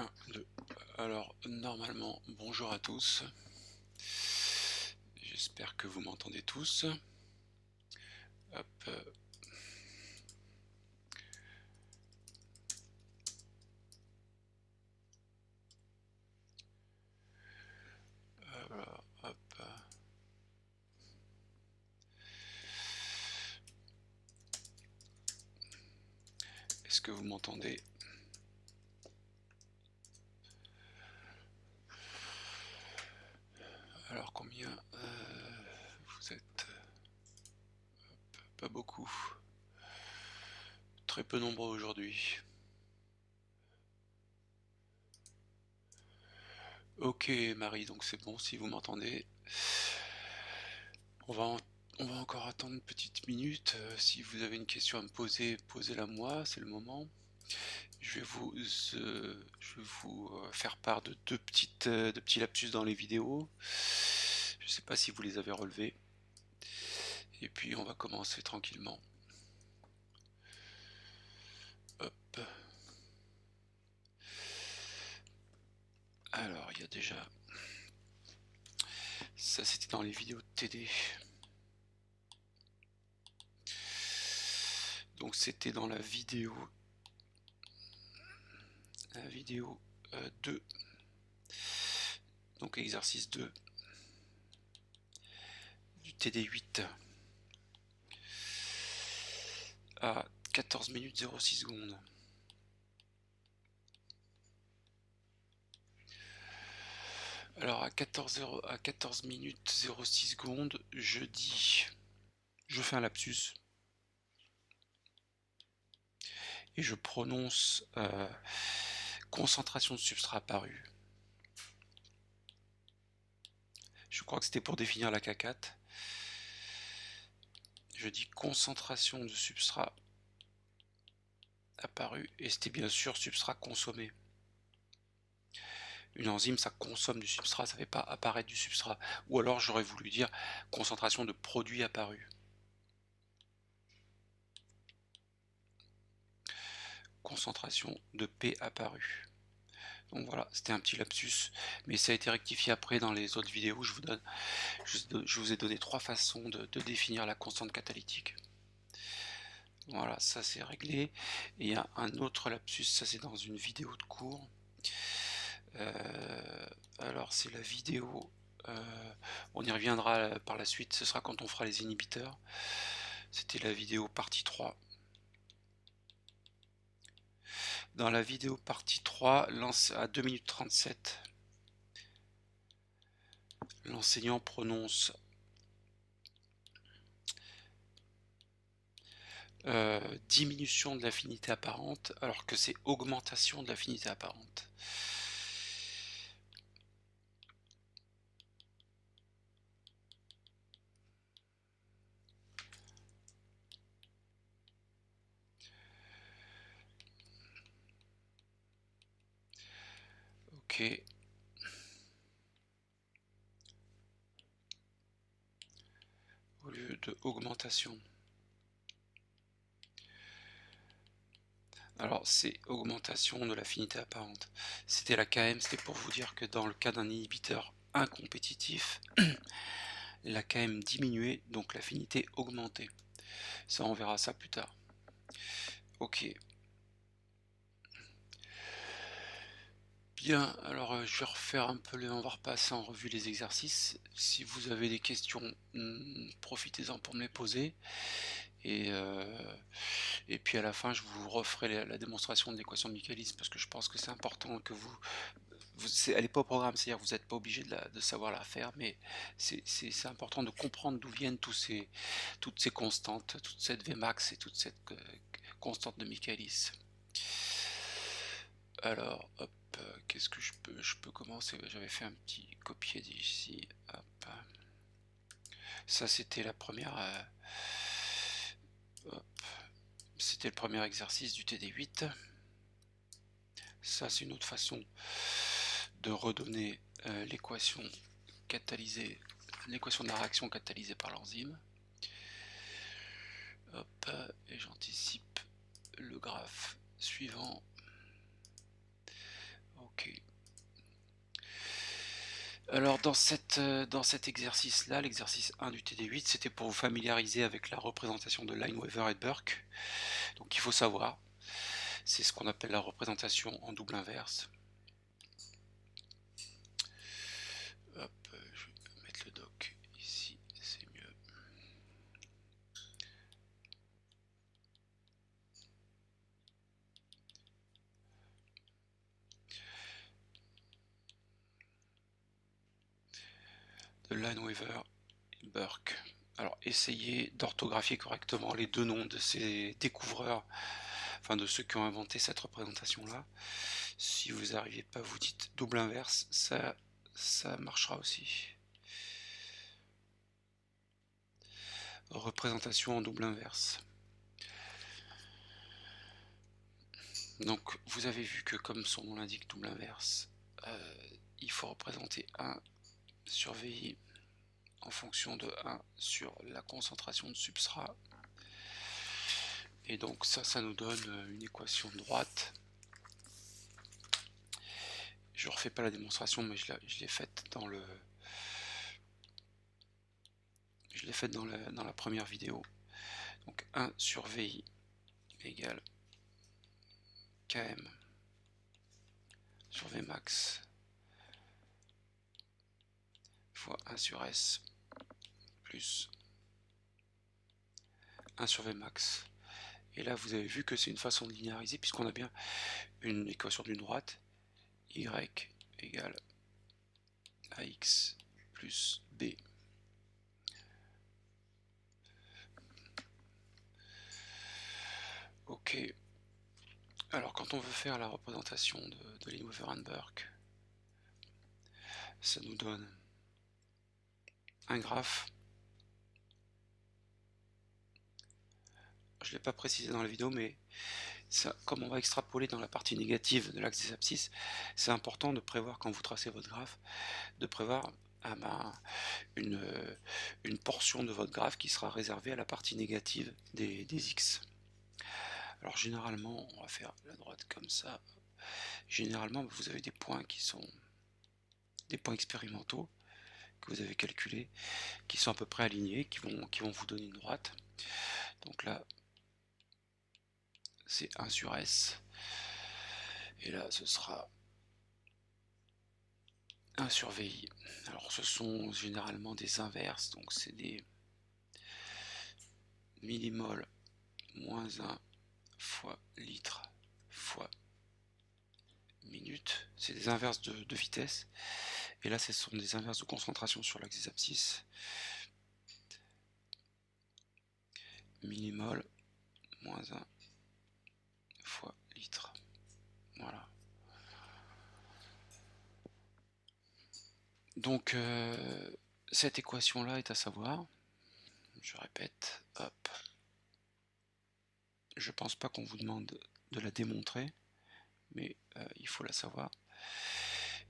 1, 2. Alors, normalement, bonjour à tous. J'espère que vous m'entendez tous. Hop. Alors, hop. Est-ce que vous m'entendez? Alors, combien vous êtes? Hop, pas beaucoup. Très peu nombreux aujourd'hui. Ok, Marie, donc c'est bon si vous m'entendez. On va encore attendre une petite minute. Si vous avez une question à me poser, posez-la moi, c'est le moment. Je vais vous faire part de deux petits lapsus dans les vidéos. Je ne sais pas si vous les avez relevés. Et puis on va commencer tranquillement. Hop. Alors il y a déjà... Ça c'était dans les vidéos de TD. Donc c'était dans la vidéo 2. Donc exercice 2 du TD8 à 14 minutes 06 secondes. Alors à 14 minutes 06 secondes, je fais un lapsus et je prononce concentration de substrat apparu. Je crois que c'était pour définir la cacate. Je dis concentration de substrat apparu et c'était bien sûr substrat consommé. Une enzyme, ça consomme du substrat, ça ne fait pas apparaître du substrat. Ou alors j'aurais voulu dire concentration de produit apparu. Concentration de P apparu. Donc voilà, c'était un petit lapsus, mais ça a été rectifié après dans les autres vidéos. Je vous ai donné 3 façons de définir la constante catalytique. Voilà, ça c'est réglé. Et il y a un autre lapsus, ça c'est dans une vidéo de cours. Alors c'est la vidéo, on y reviendra par la suite, ce sera quand on fera les inhibiteurs. C'était la vidéo partie 3. Dans la vidéo partie 3, à 2 minutes 37, l'enseignant prononce diminution de l'affinité apparente alors que c'est augmentation de l'affinité apparente. Ok. Au lieu de augmentation. Alors c'est augmentation de l'affinité apparente. C'était la Km, c'était pour vous dire que dans le cas d'un inhibiteur incompétitif, la Km diminuait, donc l'affinité augmentait. Ça, on verra ça plus tard. Ok. Bien, alors je vais refaire un peu, on va repasser en revue les exercices. Si vous avez des questions, profitez-en pour me les poser. Et puis à la fin, je vous referai la démonstration de l'équation de Michaelis parce que je pense que c'est important que elle n'est pas au programme, c'est-à-dire que vous n'êtes pas obligé de savoir la faire, mais c'est important de comprendre d'où viennent toutes ces constantes, toute cette Vmax et toute cette constante de Michaelis. Alors, hop, qu'est-ce que je peux commencer? J'avais fait un petit copier d'ici. Hop. Ça, c'était la première. C'était le premier exercice du TD8. Ça, c'est une autre façon de redonner l'équation catalysée, l'équation de la réaction catalysée par l'enzyme. Hop, et j'anticipe le graphe suivant. Ok. Alors dans cet exercice-là, l'exercice 1 du TD8, c'était pour vous familiariser avec la représentation de Lineweaver et de Burke. Donc il faut savoir, c'est ce qu'on appelle la représentation en double inverse. Hop, je vais mettre le doc ici, c'est mieux. De Lineweaver et Burke. Alors essayez d'orthographier correctement les deux noms de ces découvreurs, enfin de ceux qui ont inventé cette représentation-là. Si vous n'arrivez pas, vous dites double inverse, ça marchera aussi. Représentation en double inverse. Donc vous avez vu que comme son nom l'indique, double inverse, il faut représenter 1 sur VI en fonction de 1 sur la concentration de substrat. Et donc ça nous donne une équation de droite. Je ne refais pas la démonstration, mais je l'ai faite dans la première vidéo. Donc 1 sur VI égale Km sur Vmax fois 1 sur S plus 1 sur Vmax. Et là, vous avez vu que c'est une façon de linéariser, puisqu'on a bien une équation d'une droite, y égale ax plus b. Ok. Alors, quand on veut faire la représentation de Lineweaver and Burke, ça nous donne un graphe. Je ne l'ai pas précisé dans la vidéo, mais ça, comme on va extrapoler dans la partie négative de l'axe des abscisses, c'est important de prévoir, quand vous tracez votre graphe, de prévoir une portion de votre graphe qui sera réservée à la partie négative des x. Alors généralement, on va faire la droite comme ça. Généralement, vous avez des points qui sont des points expérimentaux que vous avez calculés, qui sont à peu près alignés, qui vont vous donner une droite. Donc là, c'est 1 sur S. Et là, ce sera 1 sur VI. Alors ce sont généralement des inverses, donc c'est des millimoles moins 1 fois litre fois minute. C'est des inverses de vitesse. Et là, ce sont des inverses de concentration sur l'axe des abscisses. Millimol moins 1 fois litre. Voilà. Donc, cette équation-là est à savoir. Je répète, hop. Je pense pas qu'on vous demande de la démontrer, mais il faut la savoir.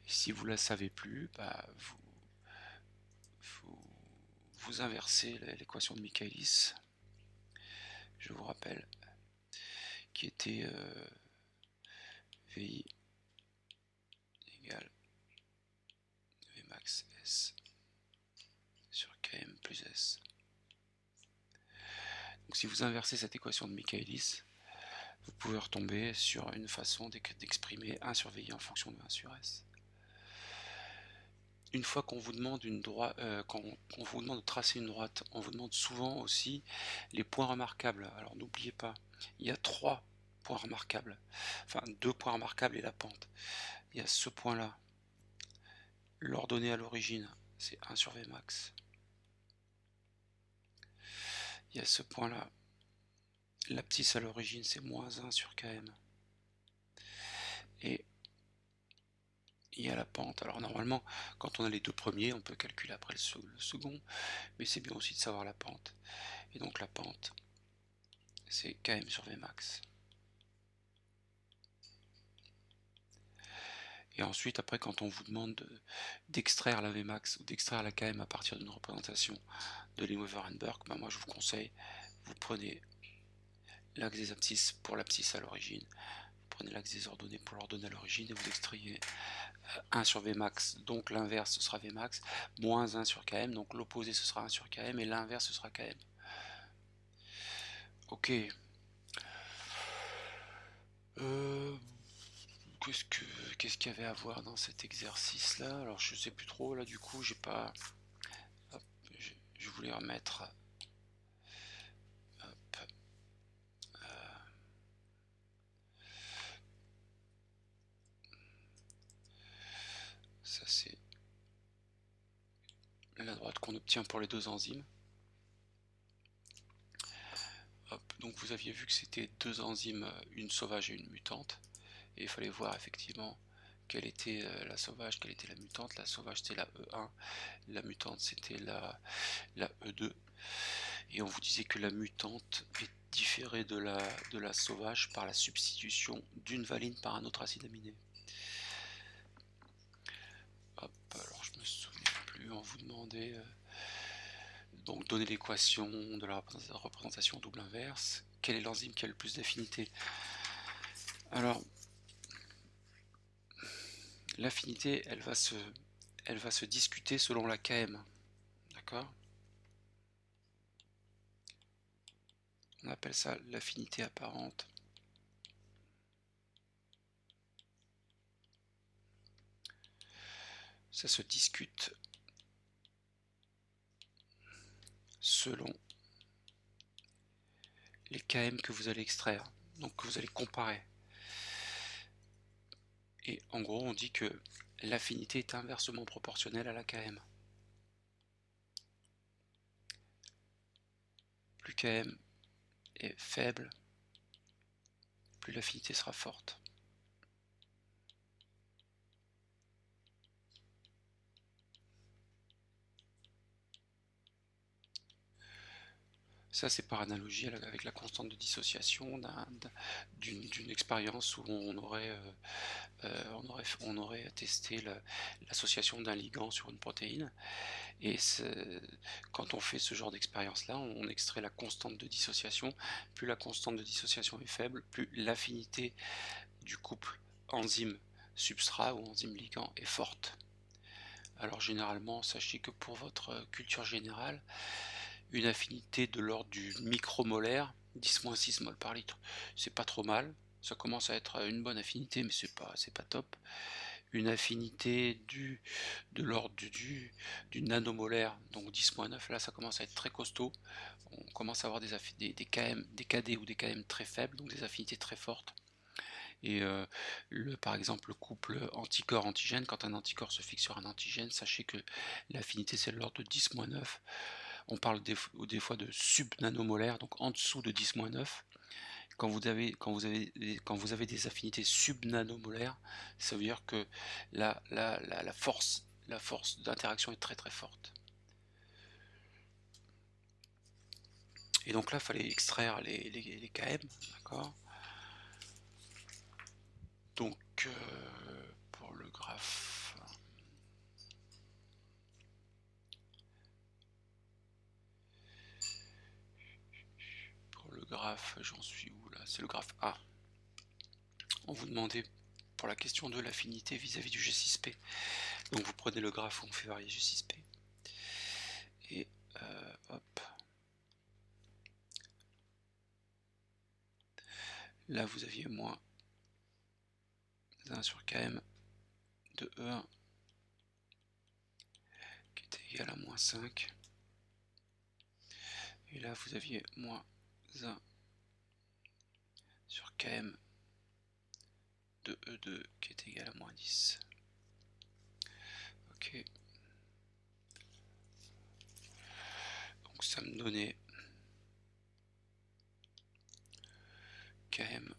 Et si vous la savez plus, bah, vous inversez l'équation de Michaelis. Je vous rappelle, qui était VI égale Vmax S sur Km plus S. Donc si vous inversez cette équation de Michaelis, vous pouvez retomber sur une façon d'exprimer 1 sur VI en fonction de 1 sur S. Une fois qu'on vous demande qu'on vous demande de tracer une droite, on vous demande souvent aussi les points remarquables. Alors n'oubliez pas, il y a 3 points remarquables, enfin 2 points remarquables et la pente. Il y a ce point-là, l'ordonnée à l'origine, c'est 1 sur Vmax. Il y a ce point-là, l'abscisse à l'origine, c'est moins 1 sur Km. Et il y a la pente. Alors normalement, quand on a les deux premiers, on peut calculer après le second, mais c'est bien aussi de savoir la pente. Et donc la pente, c'est Km sur Vmax. Et ensuite, après, quand on vous demande d'extraire la Vmax ou d'extraire la Km à partir d'une représentation de Lineweaver and Burke, moi je vous conseille, vous prenez l'axe des abscisses pour l'abscisse à l'origine, vous prenez l'axe des ordonnées pour l'ordonnée à l'origine et vous extrayez 1 sur Vmax, donc l'inverse ce sera Vmax, moins 1 sur Km, donc l'opposé ce sera 1 sur Km et l'inverse ce sera Km. Ok. Qu'est-ce qu'il y avait à voir dans cet exercice là? Alors je sais plus trop là, du coup j'ai pas. Hop, je voulais remettre. Hop, ça c'est la droite qu'on obtient pour les deux enzymes. Hop, donc vous aviez vu que c'était deux enzymes, une sauvage et une mutante, et il fallait voir effectivement quelle était la sauvage, quelle était la mutante. La sauvage c'était la E1, la mutante c'était la E2, et on vous disait que la mutante est différée de la sauvage par la substitution d'une valine par un autre acide aminé. Hop, alors je me souviens plus, on vous demandait donc donner l'équation de la représentation double inverse. Quelle est l'enzyme qui a le plus d'affinité? Alors l'affinité elle va se discuter selon la Km, d'accord? On appelle ça l'affinité apparente. Ça se discute selon les Km que vous allez extraire, donc que vous allez comparer. Et en gros, on dit que l'affinité est inversement proportionnelle à la Km. Plus Km est faible, plus l'affinité sera forte. Ça, c'est par analogie avec la constante de dissociation d'une expérience où on aurait testé l'association d'un ligand sur une protéine. Et quand on fait ce genre d'expérience-là, on extrait la constante de dissociation. Plus la constante de dissociation est faible, plus l'affinité du couple enzyme-substrat ou enzyme-ligand est forte. Alors généralement, sachez que pour votre culture générale, une affinité de l'ordre du micromolaire, 10-6 mol par litre, c'est pas trop mal. Ça commence à être une bonne affinité, mais c'est pas top. Une affinité de l'ordre du nanomolaire, donc 10-9, là ça commence à être très costaud. On commence à avoir des KM, des KD ou des KM très faibles, donc des affinités très fortes. Et par exemple le couple anticorps-antigène, quand un anticorps se fixe sur un antigène, sachez que l'affinité c'est de l'ordre de 10-9. On parle des fois de subnanomolaire, donc en dessous de 10-9. Quand vous avez des affinités subnanomolaires, ça veut dire que la force d'interaction est très très forte. Et donc là, il fallait extraire les KM, d'accord? Donc pour le graphe, j'en suis où là? C'est le graphe A. On vous demandait pour la question de l'affinité vis-à-vis du G6P. Donc vous prenez le graphe où on fait varier G6P. Et hop. Là vous aviez moins 1 sur Km de E1 qui était égal à moins 5. Et là vous aviez moins 1 sur Km de E2 qui est égal à moins 10. Ok. Donc ça me donnait Km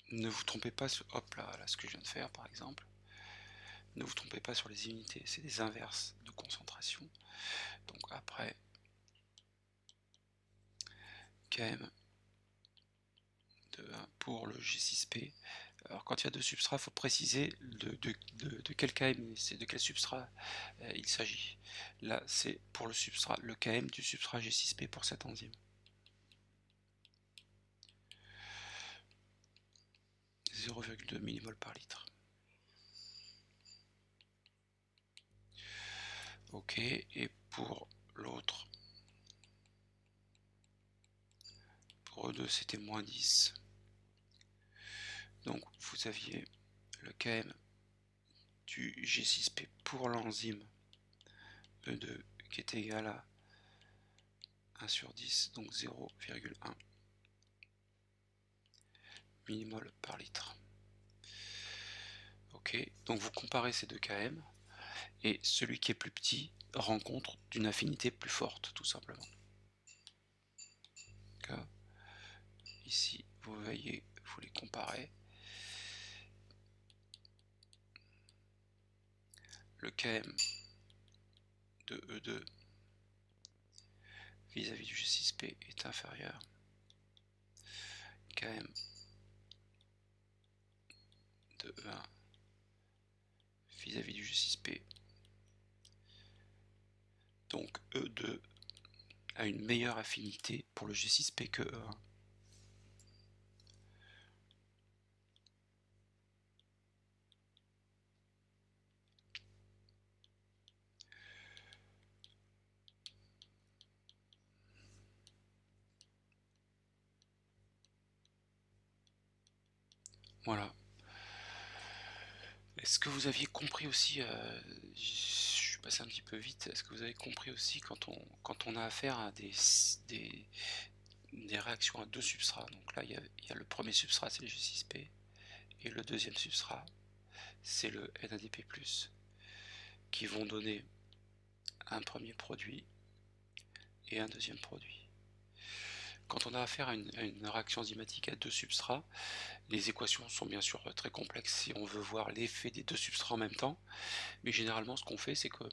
ne vous trompez pas sur, hop là, ce que je viens de faire par exemple, ne vous trompez pas sur les unités, c'est des inverses de concentration. Donc après Km de 1 pour le G6P, Alors quand il y a deux substrats, il faut préciser de quel KM, c'est de quel substrat il s'agit. Là, c'est pour le substrat, le KM du substrat G6P pour cette enzyme. 0,2 mmol par litre. Ok, et pour l'autre, pour E2 c'était moins 10. Donc vous aviez le KM du G6P pour l'enzyme E2 qui est égal à 1 sur 10, donc 0,1 millimol par litre. Ok, donc vous comparez ces deux KM, et celui qui est plus petit rencontre d'une affinité plus forte, tout simplement. Okay. Ici, vous voyez, vous les comparez. Le KM de E2 vis-à-vis du G6P est inférieur. KM de E1 vis-à-vis du G6P. Donc E2 a une meilleure affinité pour le G6P que E1. Voilà. Est-ce que vous aviez compris aussi, je suis passé un petit peu vite, est-ce que vous avez compris aussi quand on a affaire à des réactions à deux substrats, donc là il y a le premier substrat c'est le G6P, et le deuxième substrat c'est le NADP+, qui vont donner un premier produit et un deuxième produit. Quand on a affaire à une réaction enzymatique à deux substrats, les équations sont bien sûr très complexes si on veut voir l'effet des deux substrats en même temps, mais généralement ce qu'on fait c'est qu'on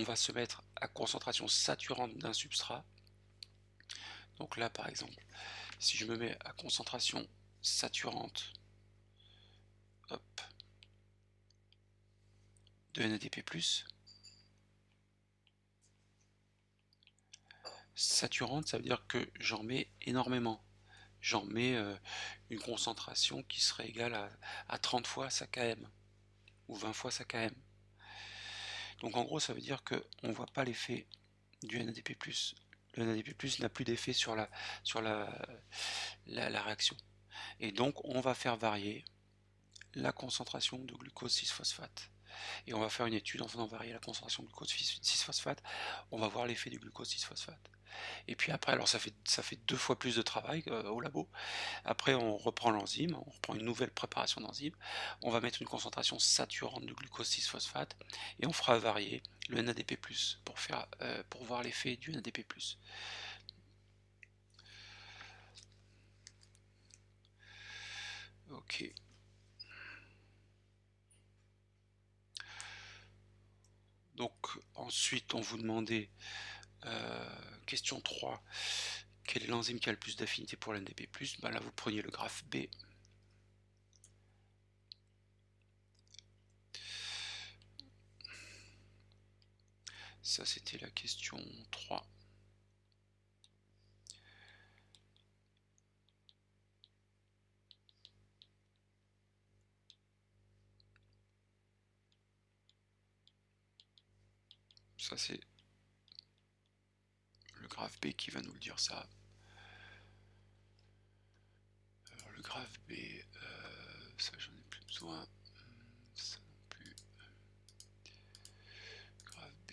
va se mettre à concentration saturante d'un substrat. Donc là par exemple, si je me mets à concentration saturante hop, de NADP+, saturante ça veut dire que j'en mets énormément. J'en mets une concentration qui serait égale à 30 fois sa KM, ou 20 fois sa KM. Donc en gros ça veut dire qu'on ne voit pas l'effet du NADP+. Le NADP+, n'a plus d'effet sur la réaction. Et donc on va faire varier la concentration de glucose 6-phosphate. Et on va faire une étude en faisant varier la concentration de glucose 6-phosphate. On va voir l'effet du glucose 6-phosphate. Et puis après, alors ça fait 2 fois plus de travail au labo. Après on reprend l'enzyme, on reprend une nouvelle préparation d'enzyme, on va mettre une concentration saturante de glucose 6-phosphate et on fera varier le NADP+, pour voir l'effet du NADP+. Ok. Donc ensuite on vous demandait, question 3, quelle est l'enzyme qui a le plus d'affinité pour l'NADP+, ben là vous preniez le graphe B. Ça c'était la question 3. Ça c'est le graphe B qui va nous le dire ça. Alors le graphe B, ça j'en ai plus besoin. Ça non plus. Graphe B.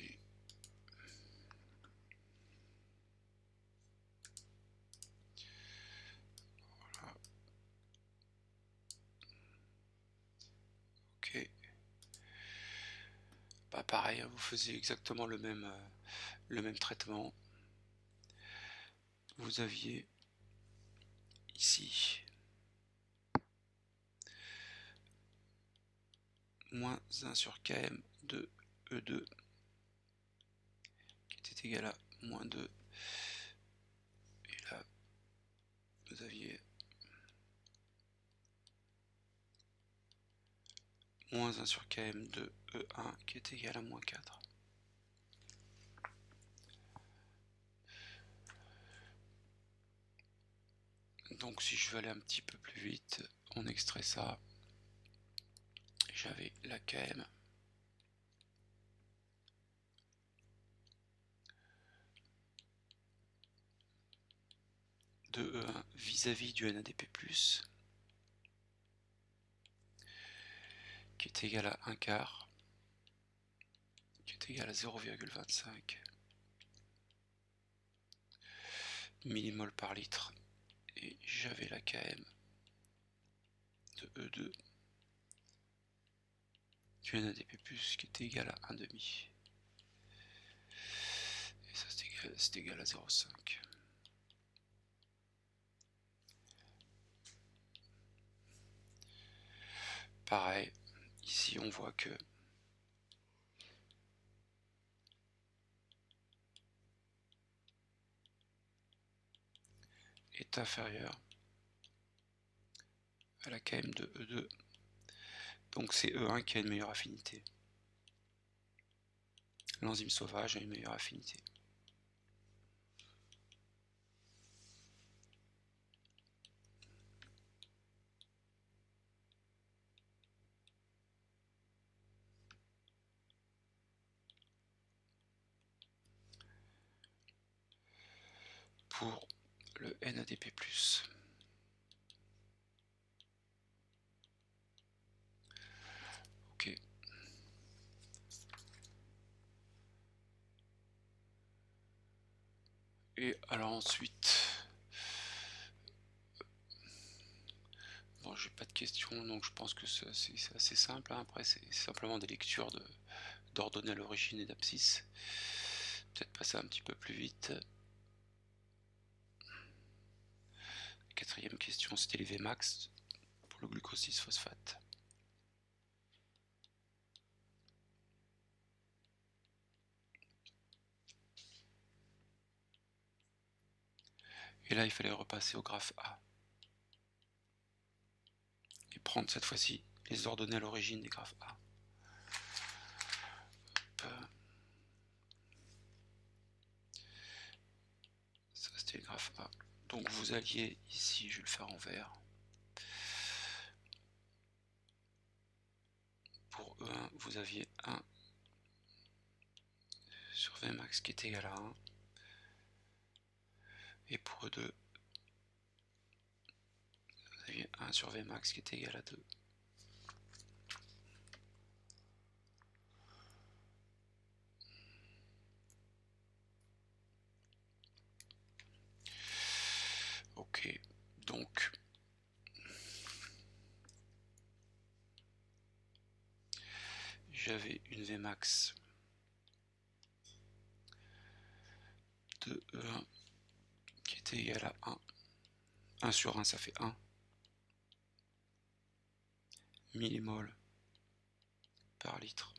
Voilà. Ok. Bah pareil, vous faisiez exactement le même traitement. Vous aviez ici moins 1 sur km de E2 qui était égal à moins 2. Et là, vous aviez moins 1 sur km de E1 qui est égal à moins 4. Donc si je veux aller un petit peu plus vite, on extrait ça. J'avais la km de E1 vis-à-vis du NADP+, qui est égal à 1 quart, qui est égal à 0,25 millimol par litre, et j'avais la km de E2 du NADP+, qui est égal à 1,5. Et ça c'est égal à 0,5. Pareil, ici on voit que est inférieur à la km de E2. Donc c'est E1 qui a une meilleure affinité. L'enzyme sauvage a une meilleure affinité. Pour le NADP+. Ok. Et alors ensuite, bon, j'ai pas de questions, donc je pense que c'est assez simple, hein. Après c'est simplement des lectures d'ordonnées à l'origine et d'abscisse. Peut-être passer un petit peu plus vite. Quatrième question, c'était les Vmax pour le glucose 6-phosphate. Et là, il fallait repasser au graphe A. Et prendre cette fois-ci les ordonnées à l'origine des graphes A. Ça, c'était le graphe A. Donc vous alliez ici, je vais le faire en vert. Pour E1, vous aviez 1 sur Vmax qui est égal à 1. Et pour E2, vous aviez 1 sur Vmax qui est égal à 2. Ok, donc j'avais une Vmax de E1 qui était égale à 1. 1 sur 1, ça fait 1 millimol par litre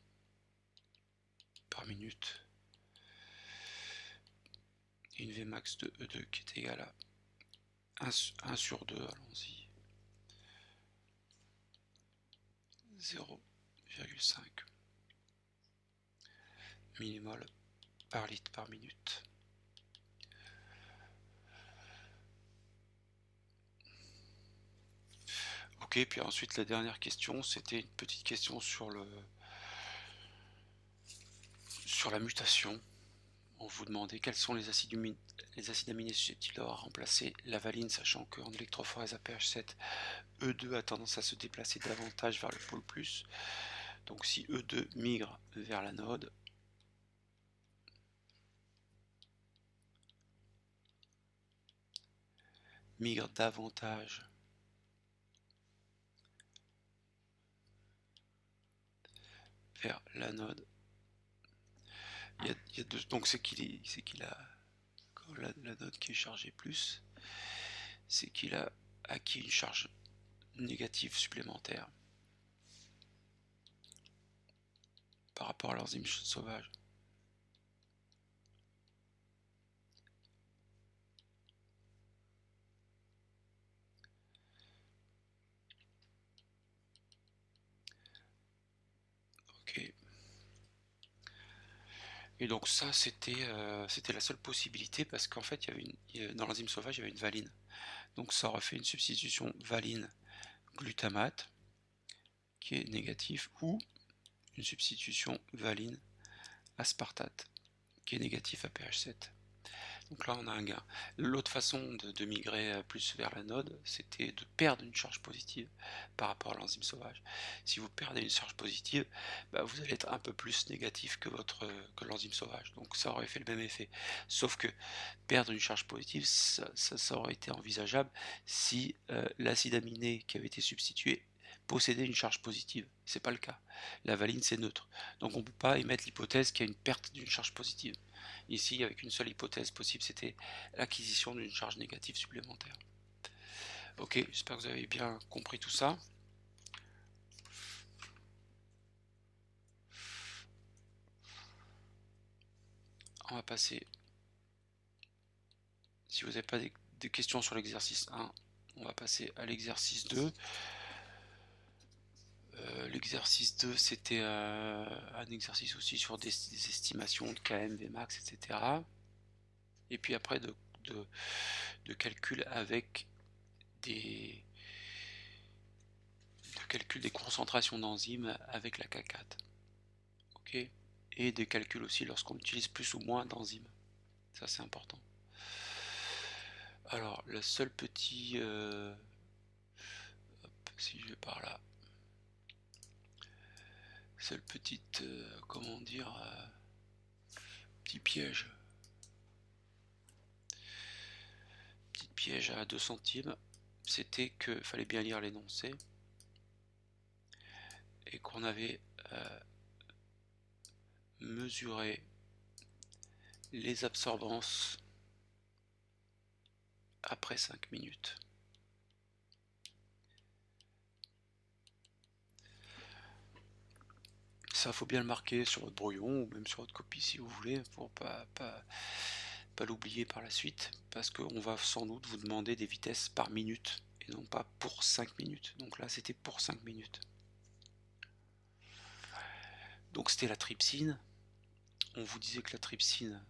par minute. Et une Vmax de E2 qui est égale à 1 sur 2, allons-y, 0,5 millimol par litre par minute. Ok, puis ensuite la dernière question, c'était une petite question sur la mutation. On vous demandait quels sont les acides aminés susceptibles d'avoir remplacé la valine, sachant qu'en électrophorèse à pH 7, E2 a tendance à se déplacer davantage vers le pôle plus. Donc si E2 migre vers l'anode, migre davantage vers l'anode, donc c'est qu'il a, quand l'anode qui est chargée plus, c'est qu'il a acquis une charge négative supplémentaire par rapport à l'enzyme sauvage. Et donc ça, c'était la seule possibilité parce qu'en fait, dans l'enzyme sauvage, il y avait une valine. Donc ça aurait fait une substitution valine-glutamate qui est négatif, ou une substitution valine-aspartate qui est négatif à pH 7. Donc là, on a un gain. L'autre façon de migrer plus vers l'anode, c'était de perdre une charge positive par rapport à l'enzyme sauvage. Si vous perdez une charge positive, bah, vous allez être un peu plus négatif que l'enzyme sauvage. Donc ça aurait fait le même effet. Sauf que perdre une charge positive, ça aurait été envisageable si l'acide aminé qui avait été substitué possédait une charge positive. C'est pas le cas. La valine, c'est neutre. Donc on ne peut pas émettre l'hypothèse qu'il y a une perte d'une charge positive. Ici, avec une seule hypothèse possible, c'était l'acquisition d'une charge négative supplémentaire. Ok, j'espère que vous avez bien compris tout ça. On va passer, si vous n'avez pas des questions sur l'exercice 1, on va passer à l'exercice 2. L'exercice 2, c'était un exercice aussi sur des estimations de KM, Vmax, etc. Et puis après, de calcul avec de calcul des concentrations d'enzymes avec la K4. Ok. Et des calculs aussi lorsqu'on utilise plus ou moins d'enzymes. Ça, c'est important. Alors, le seul petit... hop, si je vais par là... Seule petite... comment dire... petit piège. Petit piège à 2 centimes. C'était qu'il fallait bien lire l'énoncé. Et qu'on avait mesuré les absorbances après 5 minutes. Ça, faut bien le marquer sur votre brouillon ou même sur votre copie si vous voulez, pour pas l'oublier par la suite, parce qu'on va sans doute vous demander des vitesses par minute et non pas pour 5 minutes. Donc là, c'était pour 5 minutes. Donc c'était la trypsine. On vous disait que la trypsine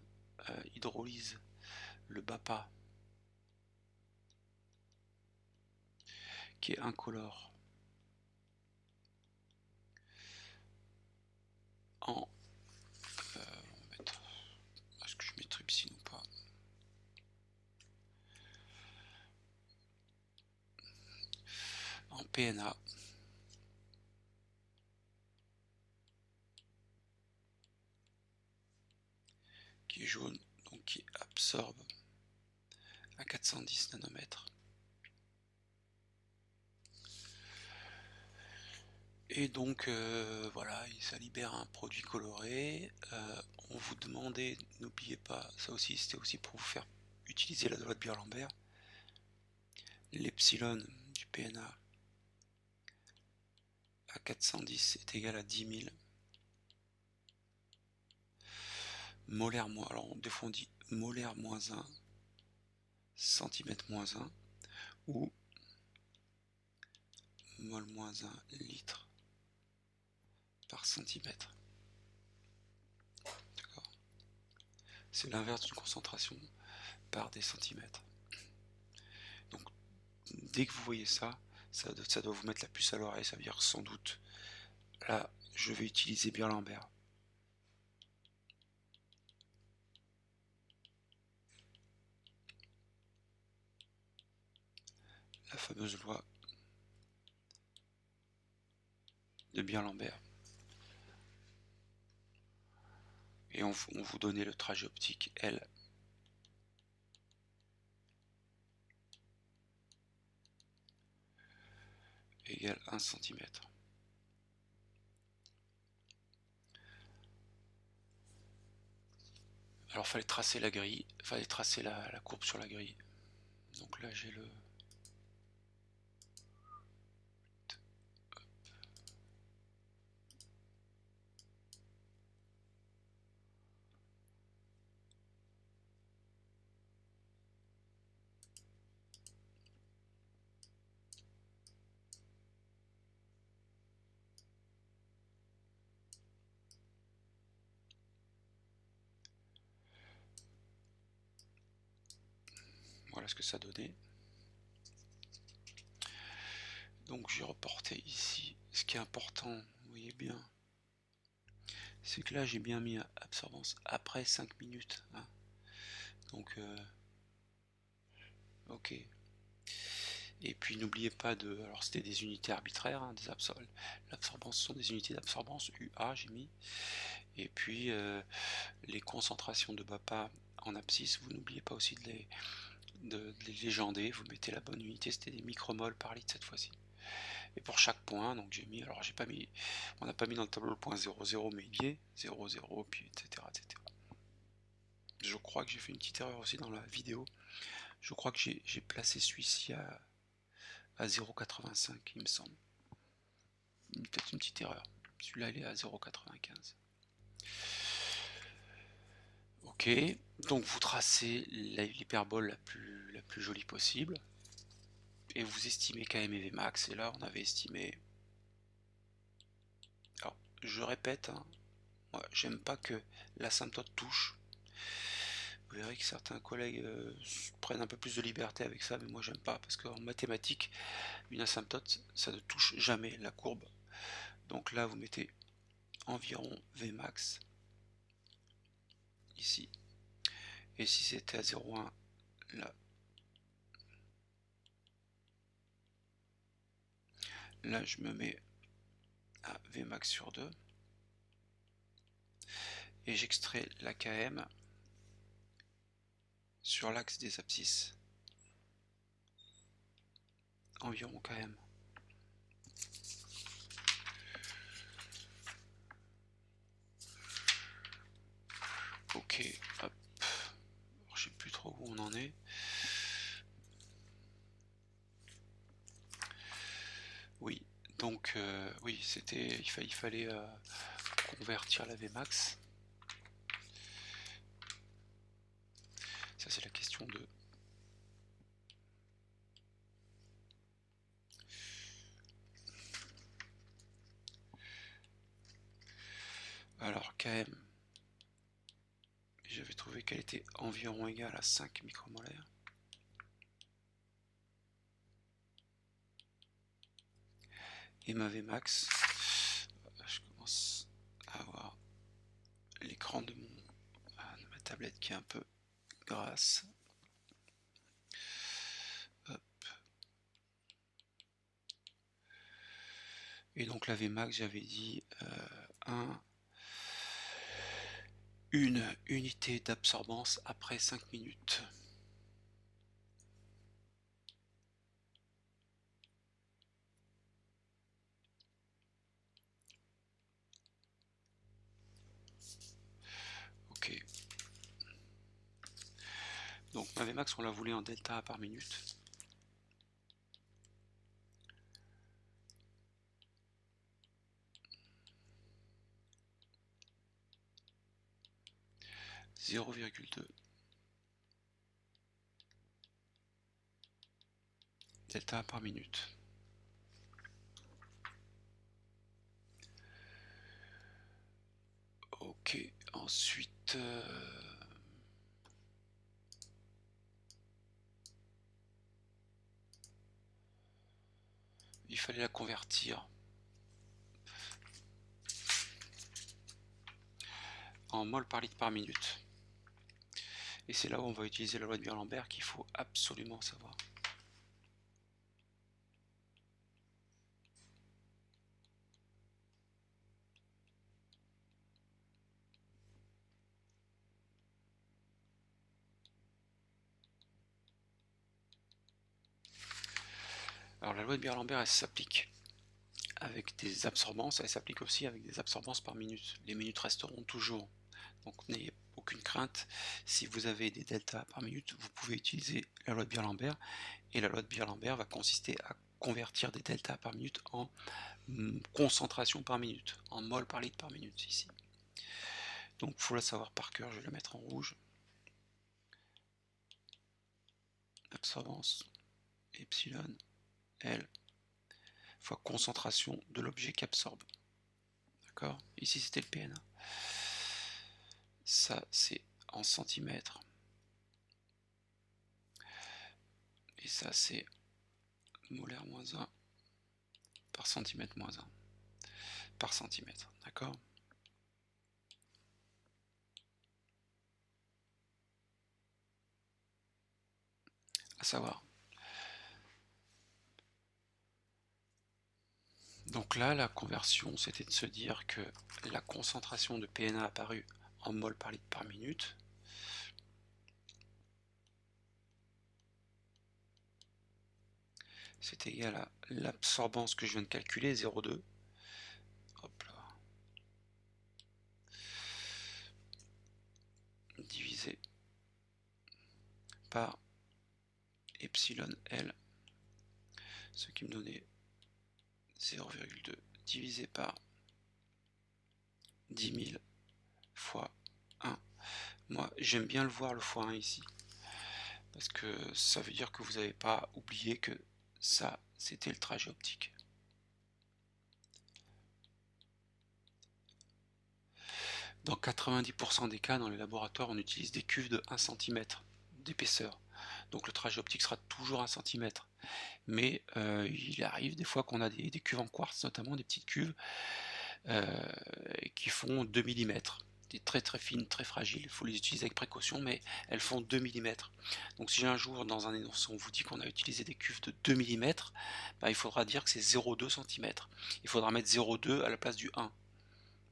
hydrolyse le BAPA, qui est incolore, en... est-ce que je mets trypsine ou pas? En PNA. Qui est jaune, donc qui absorbe à 410 nanomètres. Et donc voilà, ça libère un produit coloré. On vous demandait, n'oubliez pas, ça aussi c'était aussi pour vous faire utiliser la loi de Beer-Lambert. L'epsilon du PNA à 410 est égal à 10 000 molaire moins. Alors des fois on dit molaire moins 1, centimètre moins 1, ou mol moins 1 litre par centimètre. D'accord. C'est l'inverse d'une concentration par des centimètres. Donc dès que vous voyez ça, ça doit vous mettre la puce à l'oreille. Ça veut dire sans doute, là, je vais utiliser Beer-Lambert. La fameuse loi de Beer-Lambert. Et on vous donnait le trajet optique L. Égale 1 cm. Alors fallait tracer la grille, fallait tracer la courbe sur la grille. Donc là j'ai le... Voilà ce que ça donnait. Donc j'ai reporté ici. Ce qui est important, vous voyez bien, c'est que là j'ai bien mis absorbance après 5 minutes. Hein. Donc ok. Et puis n'oubliez pas de... Alors c'était des unités arbitraires, hein, l'absorbance sont des unités d'absorbance, UA j'ai mis. Et puis les concentrations de BAPA en abscisse, vous n'oubliez pas aussi de les légender, vous mettez la bonne unité, c'était des micromoles par litre cette fois-ci. Et pour chaque point, donc j'ai mis, alors j'ai pas mis, on n'a pas mis dans le tableau le point 0,0, mais il y est, 0,0, puis etc., etc. Je crois que j'ai fait une petite erreur aussi dans la vidéo. Je crois que j'ai placé celui-ci à 0,85, il me semble. Peut-être une petite erreur. Celui-là, il est à 0,95. Ok, donc vous tracez l'hyperbole la plus jolie possible. Et vous estimez KM et Vmax. Et là, on avait estimé... Alors, je répète, hein, moi, j'aime pas que l'asymptote touche. Vous verrez que certains collègues prennent un peu plus de liberté avec ça, mais moi j'aime pas, parce qu'en mathématiques, une asymptote, ça ne touche jamais la courbe. Donc là, vous mettez environ Vmax, ici. Et si c'était à 0,1, là. Là, je me mets à Vmax sur 2. Et j'extrais la KM sur l'axe des abscisses. Environ KM. Ok, hop. Alors, je sais plus trop où on en est. Oui, donc oui, c'était, il fallait convertir la Vmax. Ça c'est la question de... Alors KM, j'avais trouvé qu'elle était environ égale à 5 micromolaires. Et ma Vmax, je commence à avoir l'écran de ma tablette qui est un peu grasse. Hop. Et donc la Vmax, j'avais dit une unité d'absorbance après 5 minutes. Ok. Donc ma Vmax, on la voulait en delta par minute. « 0,2 delta par minute. » Ok, ensuite... il fallait la convertir en mol par litre par minute. Et c'est là où on va utiliser la loi de Beer-Lambert qu'il faut absolument savoir. Alors la loi de Beer-Lambert, elle s'applique avec des absorbances, elle s'applique aussi avec des absorbances par minute. Les minutes resteront toujours. Donc n'ayez aucune crainte. Si vous avez des deltas par minute, vous pouvez utiliser la loi de Beer-Lambert. Et la loi de Beer-Lambert va consister à convertir des deltas par minute en concentration par minute, en mol par litre par minute ici. Donc il faut la savoir par cœur, je vais la mettre en rouge. Absorbance, epsilon, L, fois concentration de l'objet qu'absorbe. D'accord? Ici c'était le PN. Ça c'est en centimètres. Et ça c'est molaire moins 1 par centimètre moins 1 par centimètre, d'accord? À savoir. Donc là, la conversion, c'était de se dire que la concentration de PNA apparue en mol par litre par minute, c'est égal à l'absorbance que je viens de calculer, 0,2. Hop là. Divisé par epsilon L, ce qui me donnait 0,2 divisé par 10 000 fois 1. Moi, j'aime bien le voir le fois 1 ici, parce que ça veut dire que vous n'avez pas oublié que ça, c'était le trajet optique. Dans 90% des cas, dans les laboratoires, on utilise des cuves de 1 cm d'épaisseur. Donc le trajet optique sera toujours 1 cm. Mais il arrive des fois qu'on a des cuves en quartz, notamment des petites cuves qui font 2 mm. Des très très fines, très fragiles, il faut les utiliser avec précaution, mais elles font 2 mm. Donc si un jour dans un énoncé on vous dit qu'on a utilisé des cuves de 2 mm, ben, il faudra dire que c'est 0,2 cm. Il faudra mettre 0,2 à la place du 1.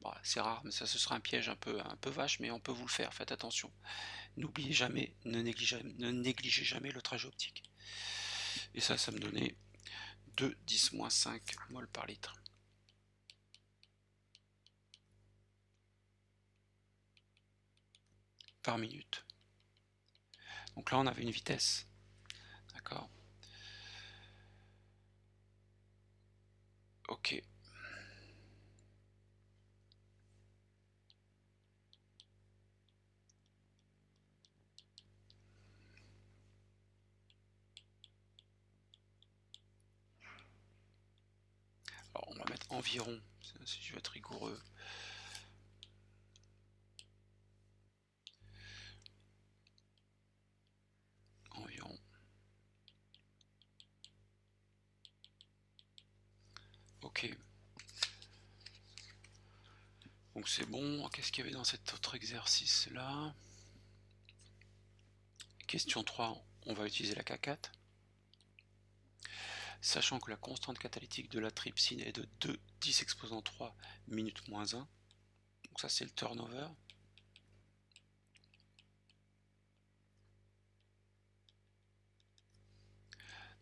Bon, c'est rare, mais ça ce sera un piège un peu vache, mais on peut vous le faire, faites attention. N'oubliez jamais, ne négligez jamais le trajet optique. Et ça me donnait 2,10-5 mol par litre. Par minute. Donc là on avait une vitesse. D'accord. Ok. Alors on va mettre environ, si je veux être rigoureux. Environ. Ok. Donc c'est bon. Qu'est-ce qu'il y avait dans cet autre exercice là? Question 3, on va utiliser la K4. Sachant que la constante catalytique de la trypsine est de 2 10 exposant 3 minutes moins 1. Donc ça c'est le turnover.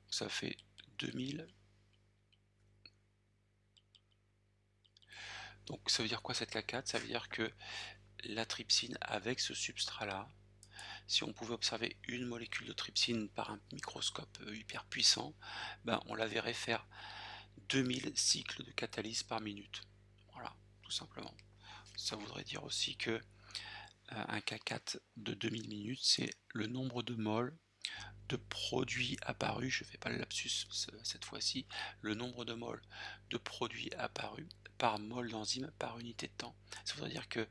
Donc ça fait 2000. Donc ça veut dire quoi cette K4? Ça veut dire que la trypsine avec ce substrat là, si on pouvait observer une molécule de trypsine par un microscope hyper puissant, ben on la verrait faire 2000 cycles de catalyse par minute. Voilà, tout simplement. Ça voudrait dire aussi que un K4 de 2000 minutes, c'est le nombre de moles de produits apparus, je ne fais pas le lapsus cette fois-ci, le nombre de moles de produits apparus par mol d'enzyme par unité de temps. Ça voudrait dire qu'il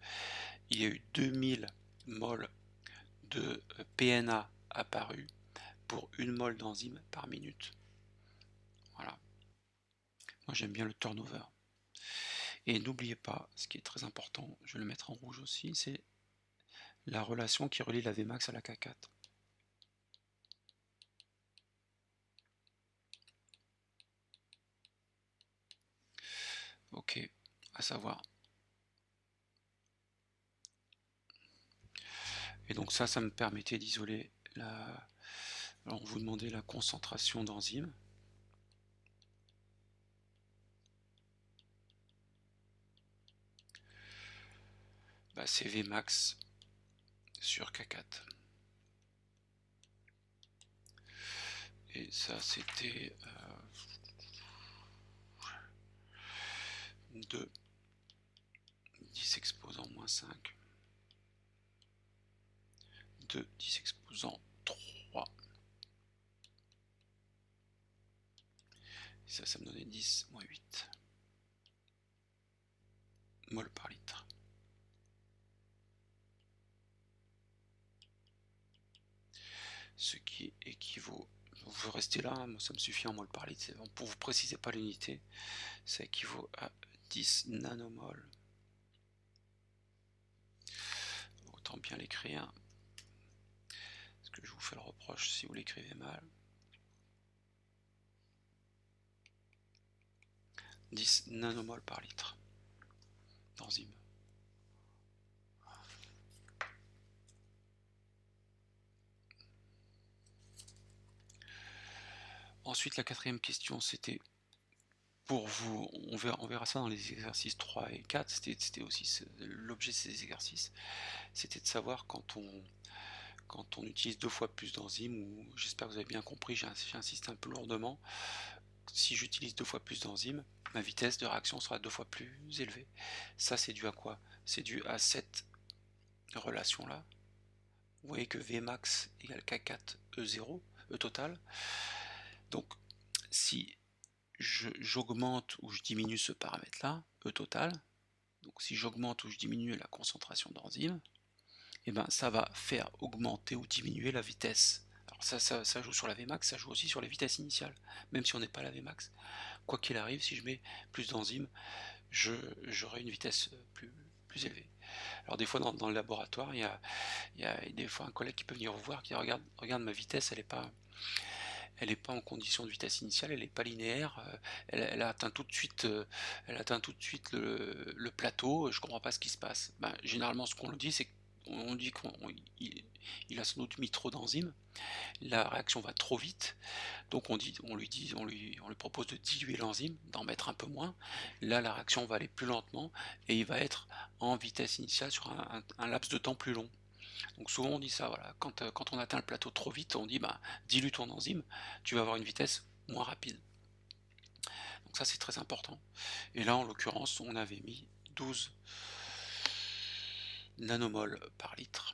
y a eu 2000 moles de PNA apparus pour une mol d'enzyme par minute. Voilà. Moi j'aime bien le turnover. Et n'oubliez pas, ce qui est très important, je vais le mettre en rouge aussi, c'est la relation qui relie la Vmax à la K4. Ok, à savoir. Et donc ça me permettait d'isoler la... Alors on vous demandait la concentration d'enzymes. Bah, c'est Vmax sur K4. Et ça c'était 2 10 exposant moins 5 2 10 exposant 3. Et ça me donnait 10 moins 8 mol par litre. Ce qui équivaut, pouvez rester là, hein, moi ça me suffit en mol par litre, pour vous préciser pas l'unité, ça équivaut à 10 nanomol. Autant bien l'écrire, parce que je vous fais le reproche si vous l'écrivez mal. 10 nanomol par litre d'enzyme. Ensuite, la quatrième question, c'était pour vous, on verra ça dans les exercices 3 et 4, c'était aussi l'objet de ces exercices, c'était de savoir quand on utilise 2 fois plus d'enzymes, ou j'espère que vous avez bien compris, j'insiste un peu lourdement, si j'utilise 2 fois plus d'enzymes, ma vitesse de réaction sera 2 fois plus élevée. Ça, c'est dû à quoi? C'est dû à cette relation-là. Vous voyez que Vmax égale K4 E0, E total. Donc, si j'augmente ou je diminue ce paramètre-là, E total, donc si j'augmente ou je diminue la concentration d'enzymes, et ben ça va faire augmenter ou diminuer la vitesse. Alors ça joue sur la Vmax, ça joue aussi sur les vitesses initiales, même si on n'est pas à la Vmax. Quoi qu'il arrive, si je mets plus d'enzymes, j'aurai une vitesse plus élevée. Alors des fois dans le laboratoire, il y a des fois un collègue qui peut venir vous voir, qui dit regarde ma vitesse, elle est pas en condition de vitesse initiale, elle n'est pas linéaire, elle atteint tout de suite, le plateau, je comprends pas ce qui se passe. Ben, généralement, ce qu'on dit, c'est qu'on dit qu'il a sans doute mis trop d'enzymes, la réaction va trop vite, donc on lui propose de diluer l'enzyme, d'en mettre un peu moins. Là, la réaction va aller plus lentement et il va être en vitesse initiale sur un laps de temps plus long. Donc souvent on dit ça, voilà, quand on atteint le plateau trop vite, on dit bah, dilue ton enzyme, tu vas avoir une vitesse moins rapide. Donc ça c'est très important. Et là en l'occurrence on avait mis 12 nanomol par litre.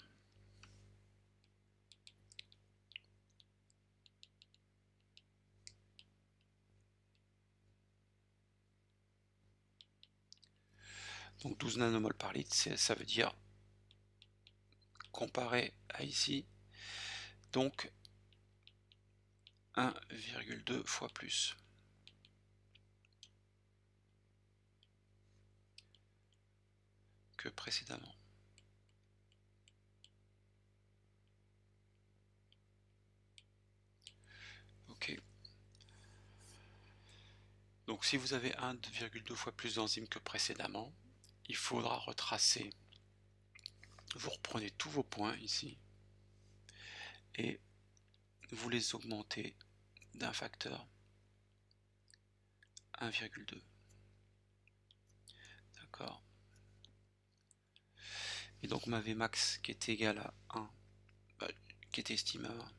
Donc 12 nanomol par litre, ça veut dire, comparé à ici, donc 1,2 fois plus que précédemment. Ok. Donc si vous avez 1,2 fois plus d'enzymes que précédemment, il faudra retracer. Vous reprenez tous vos points ici et vous les augmentez d'un facteur 1,2. D'accord. Et donc ma Vmax qui est égale à 1, qui est estimée à 1.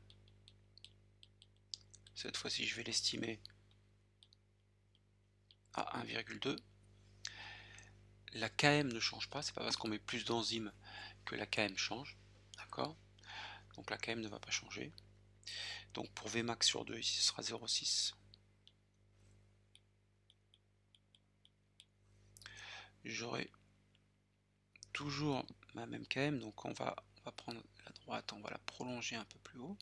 Cette fois-ci, je vais l'estimer à 1,2. La Km ne change pas, c'est pas parce qu'on met plus d'enzymes que la Km change. D'accord. Donc la Km ne va pas changer. Donc pour Vmax sur 2, ici ce sera 0,6. J'aurai toujours ma même Km, donc on va prendre la droite, on va la prolonger un peu plus haut.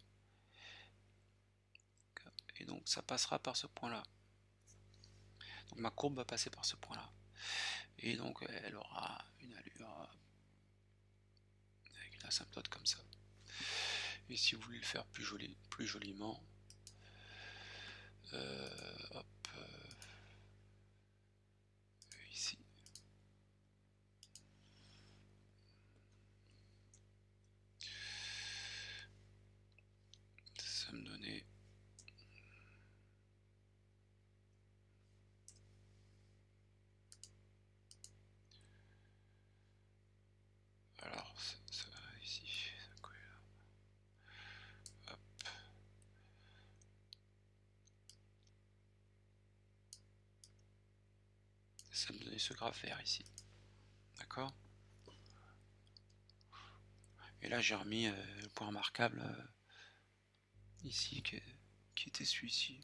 Et donc ça passera par ce point-là. Donc ma courbe va passer par ce point-là. Et donc elle aura une allure avec une asymptote comme ça. Et si vous voulez le faire plus joliment, hop, ici. Ça me donnait alors ça ici, ça colle là. Hop. Ça me donnait ce graphe vert ici. D'accord. Et là j'ai remis le point remarquable ici qui était celui-ci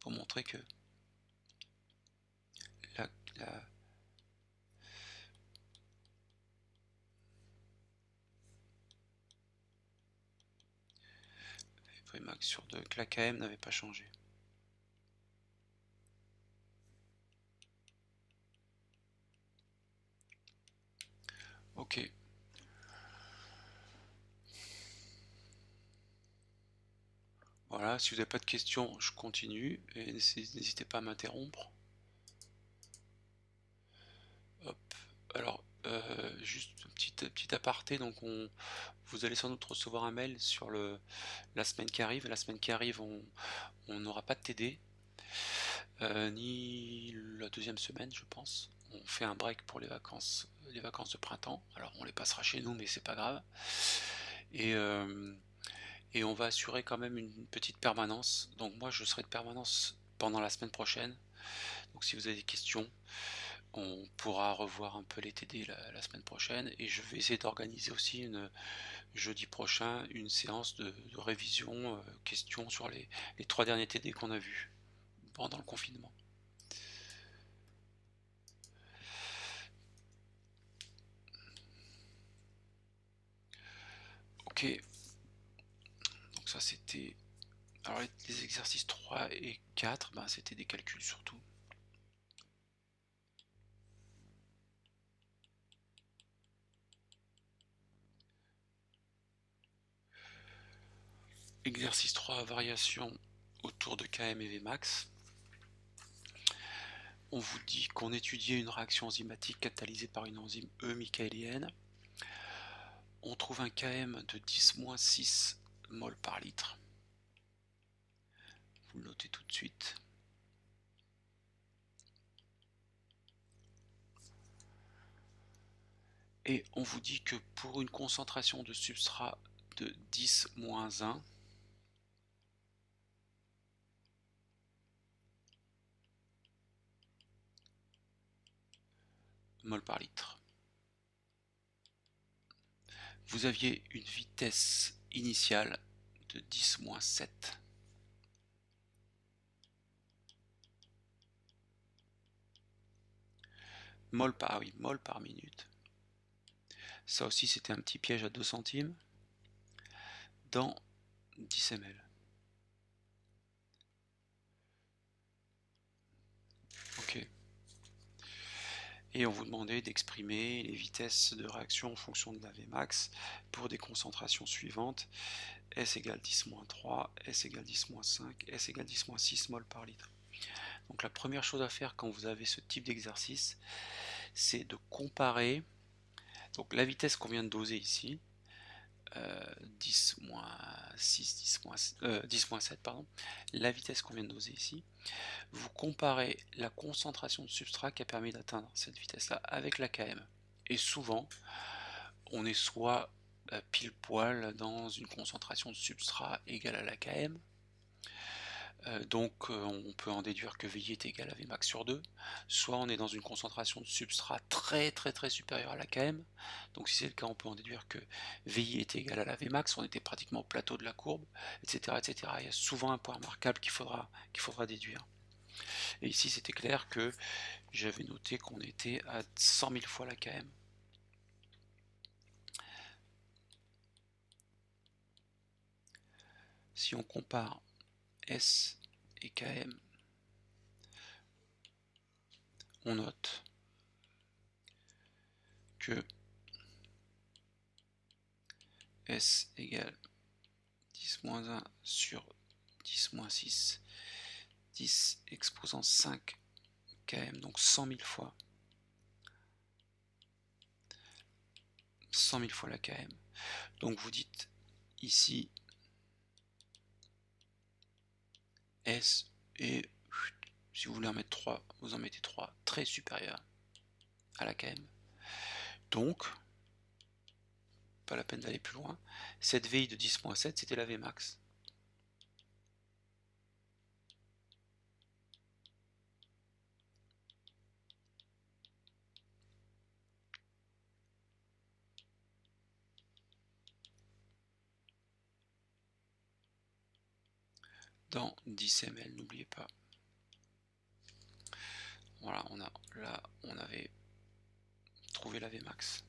pour montrer que la Vmax sur 2, que la KM n'avait pas changé. Ok. Voilà, si vous n'avez pas de questions, je continue et n'hésitez pas à m'interrompre. Hop. Alors, juste un petit aparté, donc vous allez sans doute recevoir un mail sur la semaine qui arrive. La semaine qui arrive, on n'aura pas de TD, ni la deuxième semaine, je pense. On fait un break pour les vacances de printemps. Alors, on les passera chez nous, mais c'est pas grave. Et on va assurer quand même une petite permanence. Donc moi, je serai de permanence pendant la semaine prochaine. Donc si vous avez des questions, on pourra revoir un peu les TD la semaine prochaine. Et je vais essayer d'organiser aussi jeudi prochain une séance de révision, questions sur les 3 derniers TD qu'on a vus pendant le confinement. Ok. Donc ça c'était... Alors les exercices 3 et 4, ben, c'était des calculs surtout. Exercice 3, variation autour de Km et Vmax. On vous dit qu'on étudiait une réaction enzymatique catalysée par une enzyme E-michaélienne. On trouve un Km de 10-6 mol par litre. Vous le notez tout de suite. Et on vous dit que pour une concentration de substrat de 10-1, mol par litre, vous aviez une vitesse initiale de 10-7. Mol par minute. Ça aussi, c'était un petit piège à 2 centimes dans 10 ml. Ok. Et on vous demandait d'exprimer les vitesses de réaction en fonction de la Vmax pour des concentrations suivantes: S égale 10-3, S égale 10-5, S égale 10-6 mol par litre. Donc la première chose à faire quand vous avez ce type d'exercice, c'est de comparer donc la vitesse qu'on vient de doser ici, 10-7, pardon, la vitesse qu'on vient de doser ici, vous comparez la concentration de substrat qui a permis d'atteindre cette vitesse-là avec la Km. Et souvent, on est soit pile poil dans une concentration de substrat égale à la Km, donc on peut en déduire que VI est égal à Vmax sur 2, soit on est dans une concentration de substrat très supérieure à la Km, donc si c'est le cas on peut en déduire que VI est égal à la Vmax, on était pratiquement au plateau de la courbe, etc. etc. Il y a souvent un point remarquable qu'il faudra déduire. Et ici c'était clair que j'avais noté qu'on était à 100 000 fois la Km. Si on compare S et Km, on note que S égale 10-1 sur 10-6, 10 exposant 5 km, donc 100 000 fois. 100 000 fois la km. Donc vous dites ici S et si vous voulez en mettre 3, vous en mettez 3, très supérieur à la km. Donc, pas la peine d'aller plus loin, cette VI de 10-7 c'était la Vmax. Dans 10 ml, n'oubliez pas. Voilà, là on avait trouvé la Vmax.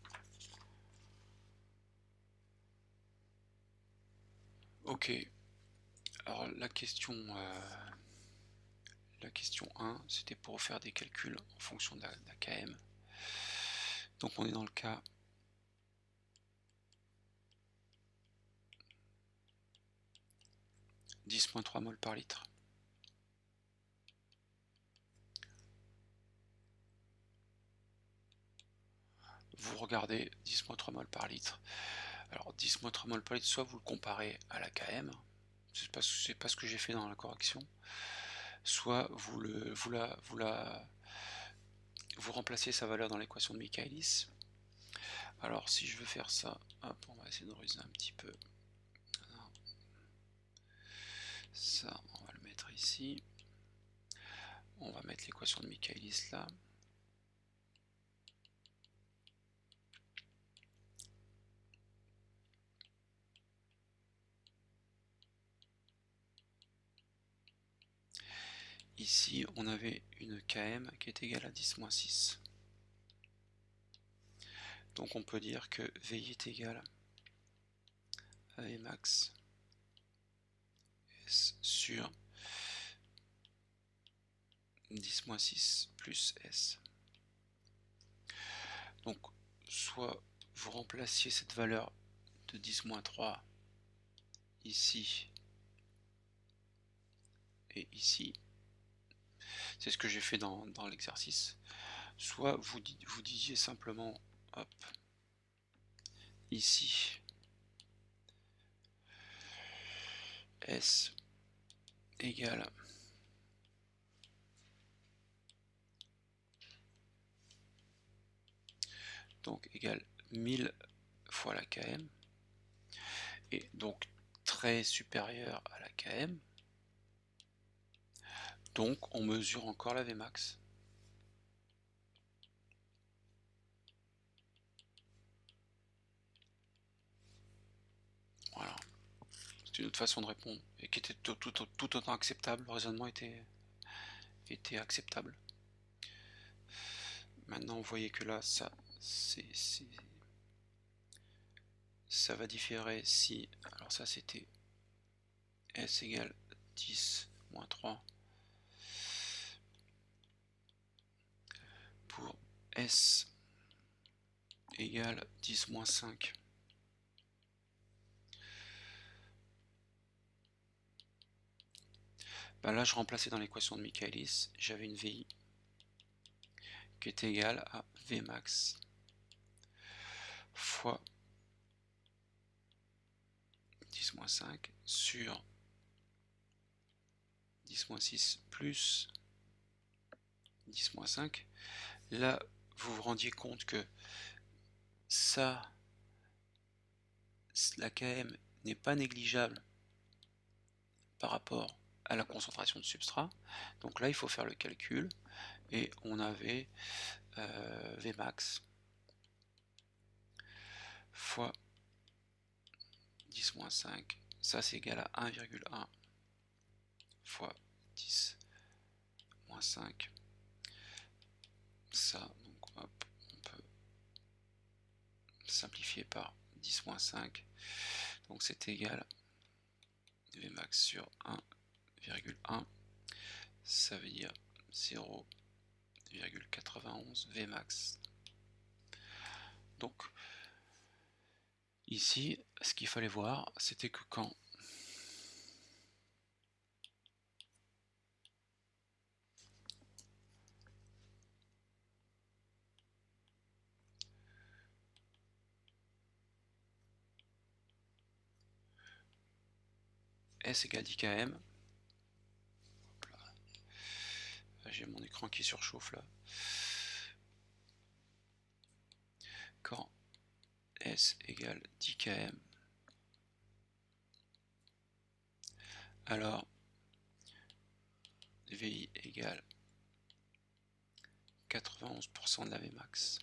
Ok, Alors la question 1, c'était pour faire des calculs en fonction de la KM. Donc on est dans le cas « 10-3 mol par litre ». Vous regardez 10-3 mol par litre. Alors 10-3 mol par litre, soit vous le comparez à la KM, c'est pas ce que j'ai fait dans la correction, soit vous remplacez sa valeur dans l'équation de Michaelis. Alors si je veux faire ça, hop, on va essayer de ruser un petit peu. Ça, on va le mettre ici. On va mettre l'équation de Michaelis là. Ici, on avait une Km qui est égale à 10-6. Donc on peut dire que VI est égal à Vmax S sur 10-6 plus S. Donc soit vous remplaciez cette valeur de 10-3 ici et ici. C'est ce que j'ai fait dans l'exercice. Soit vous disiez simplement, hop, ici, S égale donc égale 1000 fois la Km, et donc très supérieur à la Km, donc on mesure encore la Vmax. Voilà, c'est une autre façon de répondre, et qui était tout autant acceptable, le raisonnement était acceptable. Maintenant vous voyez que là, ça va différer si, alors ça c'était S égale 10 moins 3 pour S égale 10 moins 5. Ben là je remplaçais dans l'équation de Michaelis, j'avais une VI qui est égale à Vmax fois 10 moins 5 sur 10 moins 6 plus 10 moins 5. Là, vous vous rendiez compte que ça, la Km n'est pas négligeable par rapport à la concentration de substrat. Donc là, il faut faire le calcul. Et on avait Vmax fois 10 moins 5. Ça, c'est égal à 1,1 fois 10 moins 5. Ça, donc hop, on peut simplifier par 10 moins 5. Donc c'est égal à Vmax sur 1,1. Ça veut dire 0,91 Vmax. Donc ici, ce qu'il fallait voir, c'était que quand S égale 10 km, j'ai mon écran qui surchauffe là. Quand S égale 10 km, alors VI égale 91% de la Vmax.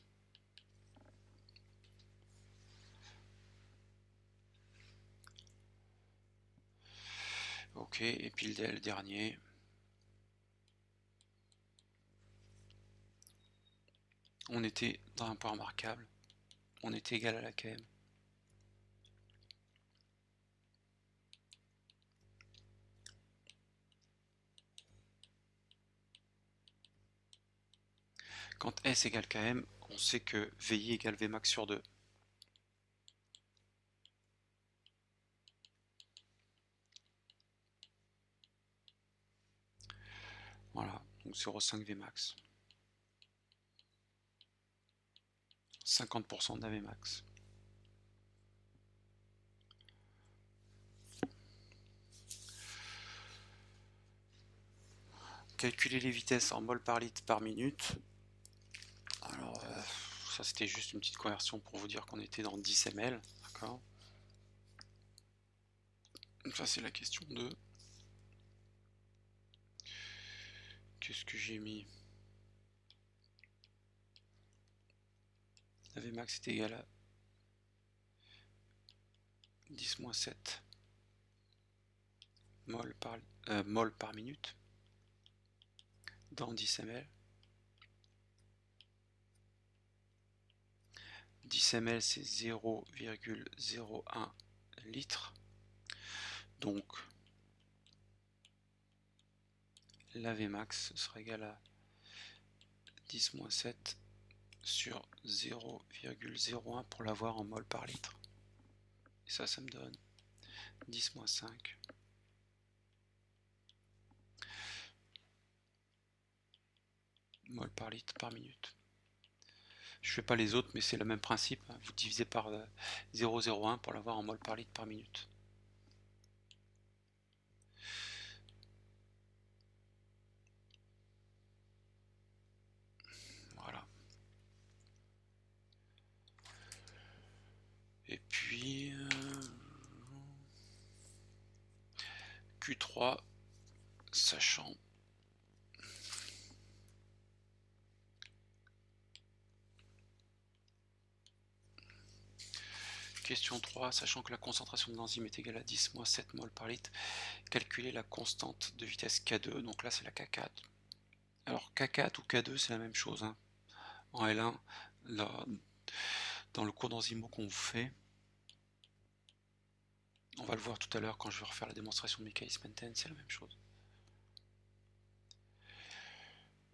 Ok, et puis le dernier. On était dans un point remarquable. On était égal à la KM. Quand S égale Km, on sait que VI égale Vmax sur 2. Voilà, donc 0,5 Vmax. 50% d'un Vmax. Calculer les vitesses en mol par litre par minute. Alors, ça c'était juste une petite conversion pour vous dire qu'on était dans 10 ml. D'accord. Ça c'est la question 2. Qu'est-ce que j'ai mis? La Vmax est égal à 10-7 mol par minute dans 10 ml. 10 ml c'est 0,01 litre. Donc la Vmax sera égale à 10-7 sur 0,01 pour l'avoir en mol par litre. Et ça me donne 10-5 mol par litre par minute. Je fais pas les autres, mais c'est le même principe. Vous divisez par 0,01 pour l'avoir en mol par litre par minute. Voilà. Et puis Q3, sachant question 3, sachant que la concentration de l'enzyme est égale à 10-7 mol par litre, calculer la constante de vitesse K2, donc là c'est la K4. Alors K4 ou K2 c'est la même chose, hein. En L1, là, dans le cours d'enzymo qu'on vous fait, on va le voir tout à l'heure quand je vais refaire la démonstration de Michaelis-Menten, c'est la même chose.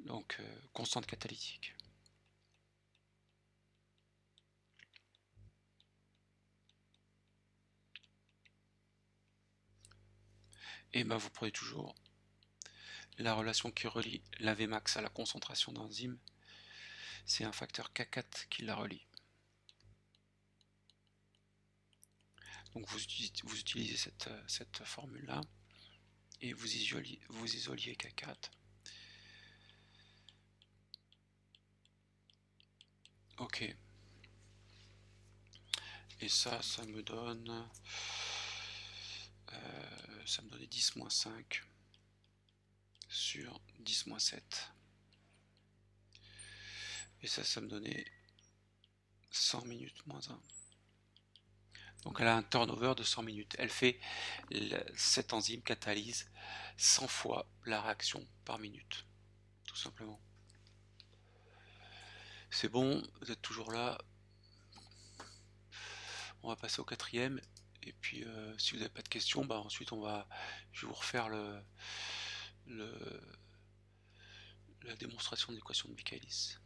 Donc constante catalytique. Et ben vous prenez toujours la relation qui relie la Vmax à la concentration d'enzyme, c'est un facteur K4 qui la relie. Donc vous utilisez cette formule-là et vous isoliez K4. Ok. Et ça me donne... ça me donnait 10-5 sur 10-7. Et ça me donnait 100 minutes moins 1. Donc elle a un turnover de 100 minutes. Elle fait, cette enzyme catalyse 100 fois la réaction par minute. Tout simplement. C'est bon, vous êtes toujours là. On va passer au quatrième. Et puis si vous n'avez pas de questions, bah, ensuite je vais vous refaire la démonstration de l'équation de Michaelis.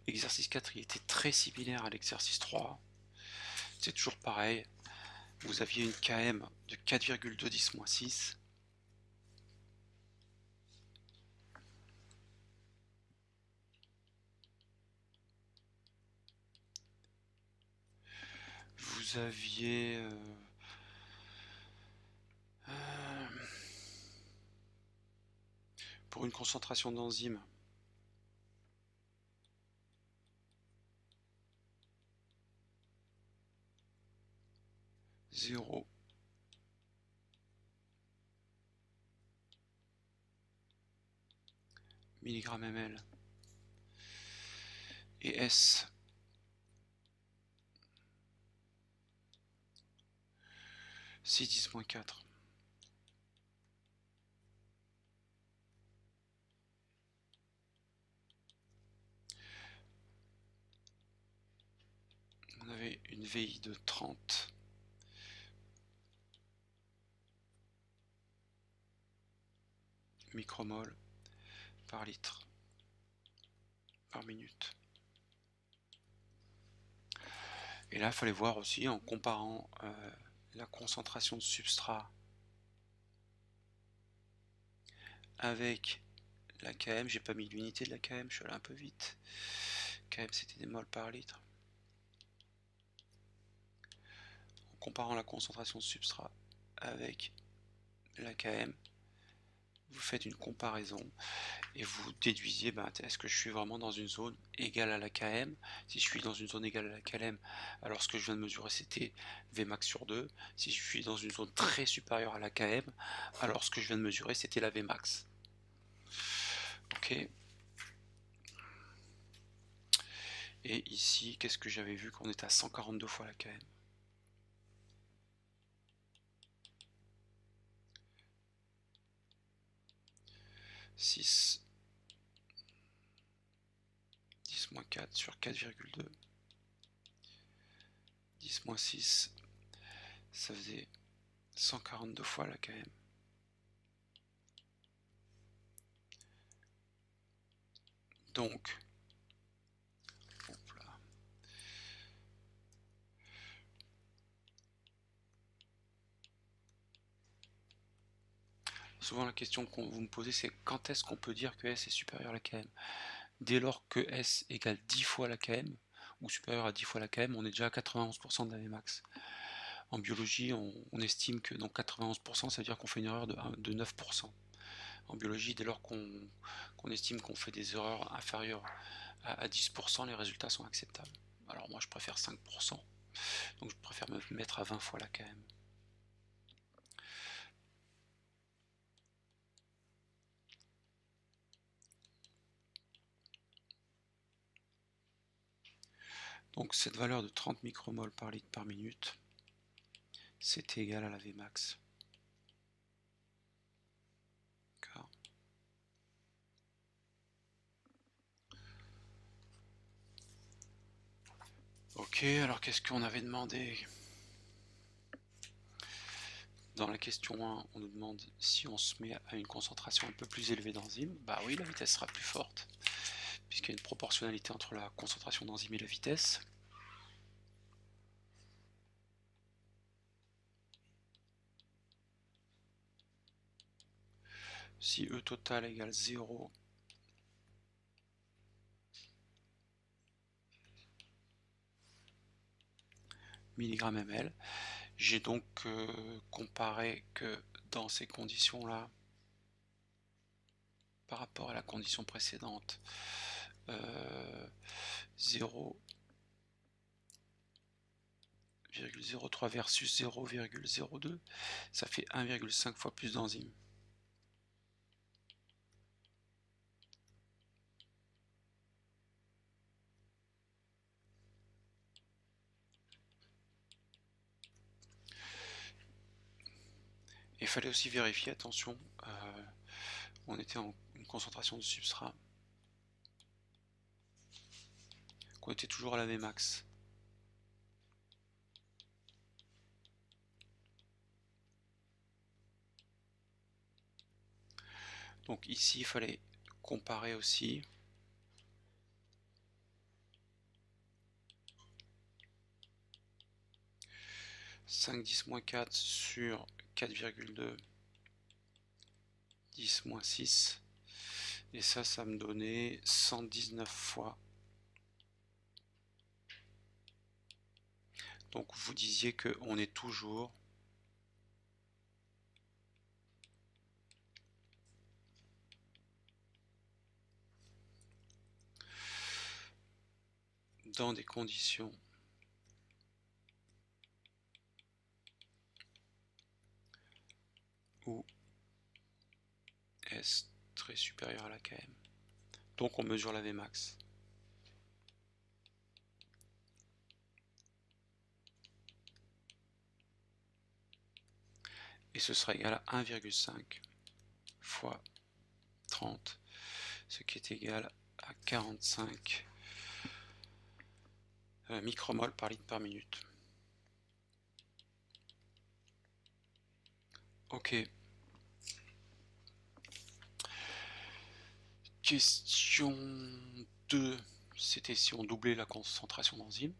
L'exercice 4 il était très similaire à l'exercice 3. C'est toujours pareil. Vous aviez une KM de 4,210-6. Vous aviez pour une concentration d'enzyme 0 mg/ml et S 6-10-4. VI de 30 micromol par litre par minute. Et là, il fallait voir aussi en comparant la concentration de substrat avec la km. J'ai pas mis l'unité de la km, je suis allé un peu vite. Km c'était des moles par litre. En comparant la concentration de substrat avec la km, vous faites une comparaison et vous déduisez, est-ce que je suis vraiment dans une zone égale à la km? Si je suis dans une zone égale à la km, alors ce que je viens de mesurer c'était Vmax sur 2. Si je suis dans une zone très supérieure à la km, alors ce que je viens de mesurer c'était la Vmax. Ok. Et ici, qu'est-ce que j'avais vu qu'on était à 142 fois la km? 6 10 moins 4 sur 4,2 10 moins 6, ça faisait 142 fois la km. Donc, hop là. Souvent la question que vous me posez c'est quand est-ce qu'on peut dire que S est supérieur à la km? Dès lors que S égale 10 fois la km, ou supérieur à 10 fois la km, on est déjà à 91% de la Vmax. En biologie, on estime que dans 91%, ça veut dire qu'on fait une erreur de 9%. En biologie, dès lors qu'on estime qu'on fait des erreurs inférieures à 10%, les résultats sont acceptables. Alors moi je préfère 5%, donc je préfère me mettre à 20 fois la km. Donc cette valeur de 30 micromoles par litre par minute, c'est égal à la Vmax. Ok, alors qu'est-ce qu'on avait demandé? Dans la question 1, on nous demande si on se met à une concentration un peu plus élevée d'enzymes. Bah oui, la vitesse sera plus forte, puisqu'il y a une proportionnalité entre la concentration d'enzymes et la vitesse. Si E total égale 0, mg/ml, j'ai donc comparé que dans ces conditions-là, par rapport à la condition précédente, 0,03 versus 0,02, ça fait 1,5 fois plus d'enzymes. Il fallait aussi vérifier, attention, on était en une concentration de substrat, qu'on était toujours à la Vmax. Donc ici, il fallait comparer aussi. « 5 10 moins 4 sur 4,2 10 moins 6 ». Et ça me donnait 119 fois. Donc vous disiez qu'on est toujours dans des conditions où S très supérieur à la km. Donc on mesure la Vmax. Et ce sera égal à 1,5 fois 30, ce qui est égal à 45 micromoles par litre par minute. Ok. Question 2, c'était si on doublait la concentration d'enzyme.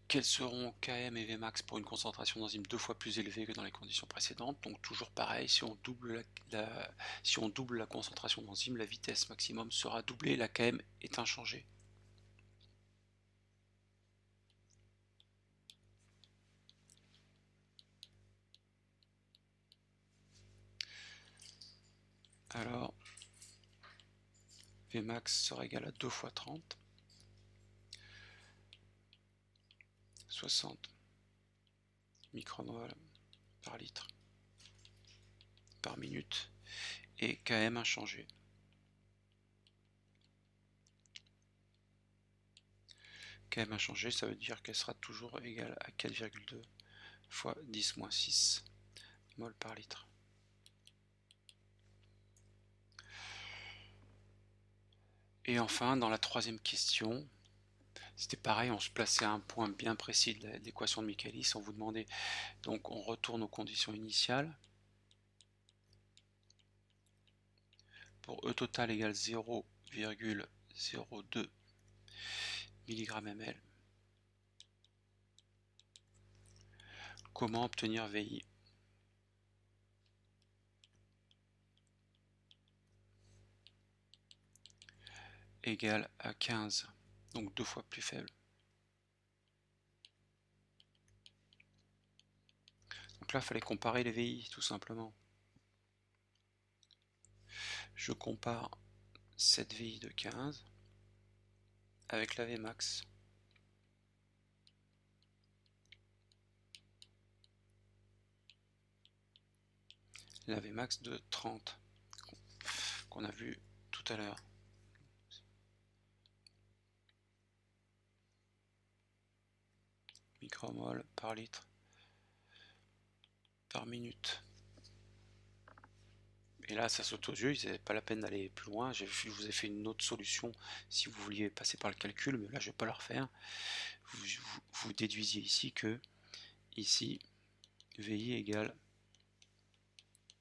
Quels seront Km et Vmax pour une concentration d'enzyme 2 fois plus élevée que dans les conditions précédentes? Donc toujours pareil, si on double la concentration d'enzyme, la vitesse maximum sera doublée, la Km est inchangée. Alors, Vmax sera égal à 2 fois 30, 60 micromoles par litre par minute, et Km inchangé. Km inchangé, ça veut dire qu'elle sera toujours égale à 4,2 fois 10-6 mol par litre. Et enfin, dans la troisième question, c'était pareil, on se plaçait à un point bien précis de l'équation de Michaelis. On vous demandait, donc on retourne aux conditions initiales. Pour E total égale 0,02 mg/ml. Comment obtenir VI? Égale à 15, donc 2 fois plus faible. Donc là, il fallait comparer les VI, tout simplement. Je compare cette VI de 15 avec la Vmax. La Vmax de 30, qu'on a vu tout à l'heure. Micromol par litre par minute. Et là, ça saute aux yeux, il n'est pas la peine d'aller plus loin. Je vous ai fait une autre solution si vous vouliez passer par le calcul, mais là, je ne vais pas le refaire. Vous déduisiez ici que, ici, VI égale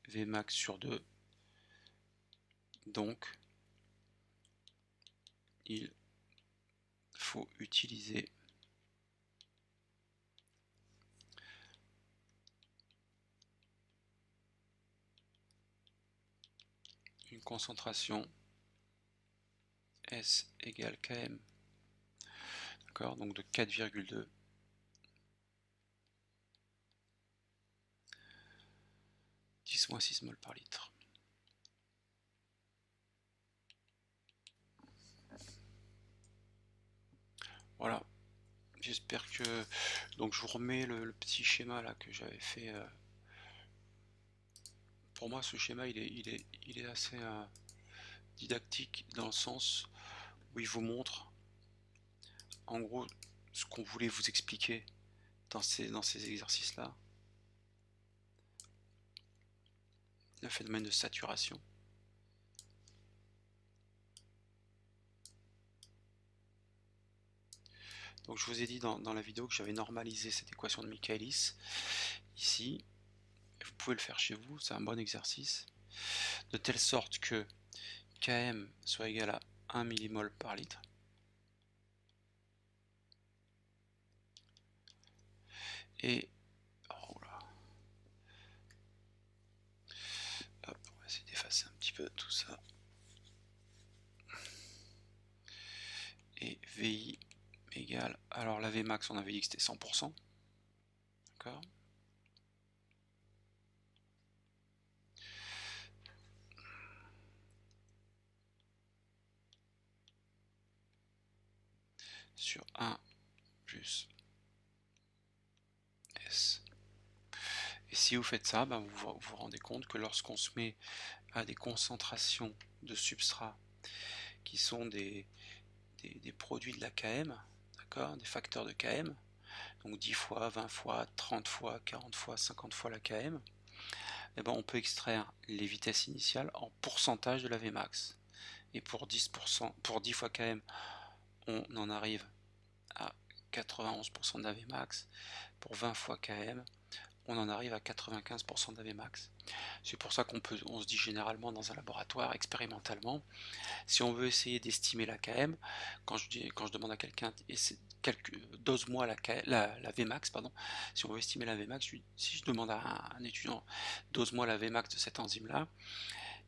Vmax sur 2. Donc, il faut utiliser une concentration S égale Km. D'accord, donc de 4,2. 10-6 mol par litre. Voilà, j'espère que... Donc je vous remets le petit schéma là que j'avais fait. Pour moi, ce schéma, il est assez didactique dans le sens où il vous montre, en gros, ce qu'on voulait vous expliquer dans ces exercices-là. Le phénomène de saturation. Donc je vous ai dit dans la vidéo que j'avais normalisé cette équation de Michaelis ici. Vous pouvez le faire chez vous, c'est un bon exercice. De telle sorte que Km soit égal à 1 millimol par litre. Et oh là. Hop, on va essayer d'effacer un petit peu tout ça. Et VI égale, alors la Vmax on avait dit que c'était 100%. D'accord. Sur 1 plus S. Et si vous faites ça, ben vous vous rendez compte que lorsqu'on se met à des concentrations de substrat qui sont des produits de la Km, d'accord, des facteurs de Km, donc 10 fois, 20 fois, 30 fois, 40 fois, 50 fois la Km, et ben on peut extraire les vitesses initiales en pourcentage de la Vmax. Et pour 10%, pour 10 fois Km, on en arrive à 91% de la Vmax. Pour 20 fois Km, on en arrive à 95% d'AVMax. C'est pour ça on se dit généralement dans un laboratoire, expérimentalement, si on veut essayer d'estimer la KM, quand je demande à quelqu'un, dose-moi la Vmax, pardon, si on veut estimer la Vmax, si je demande à un étudiant, dose-moi la Vmax de cette enzyme-là,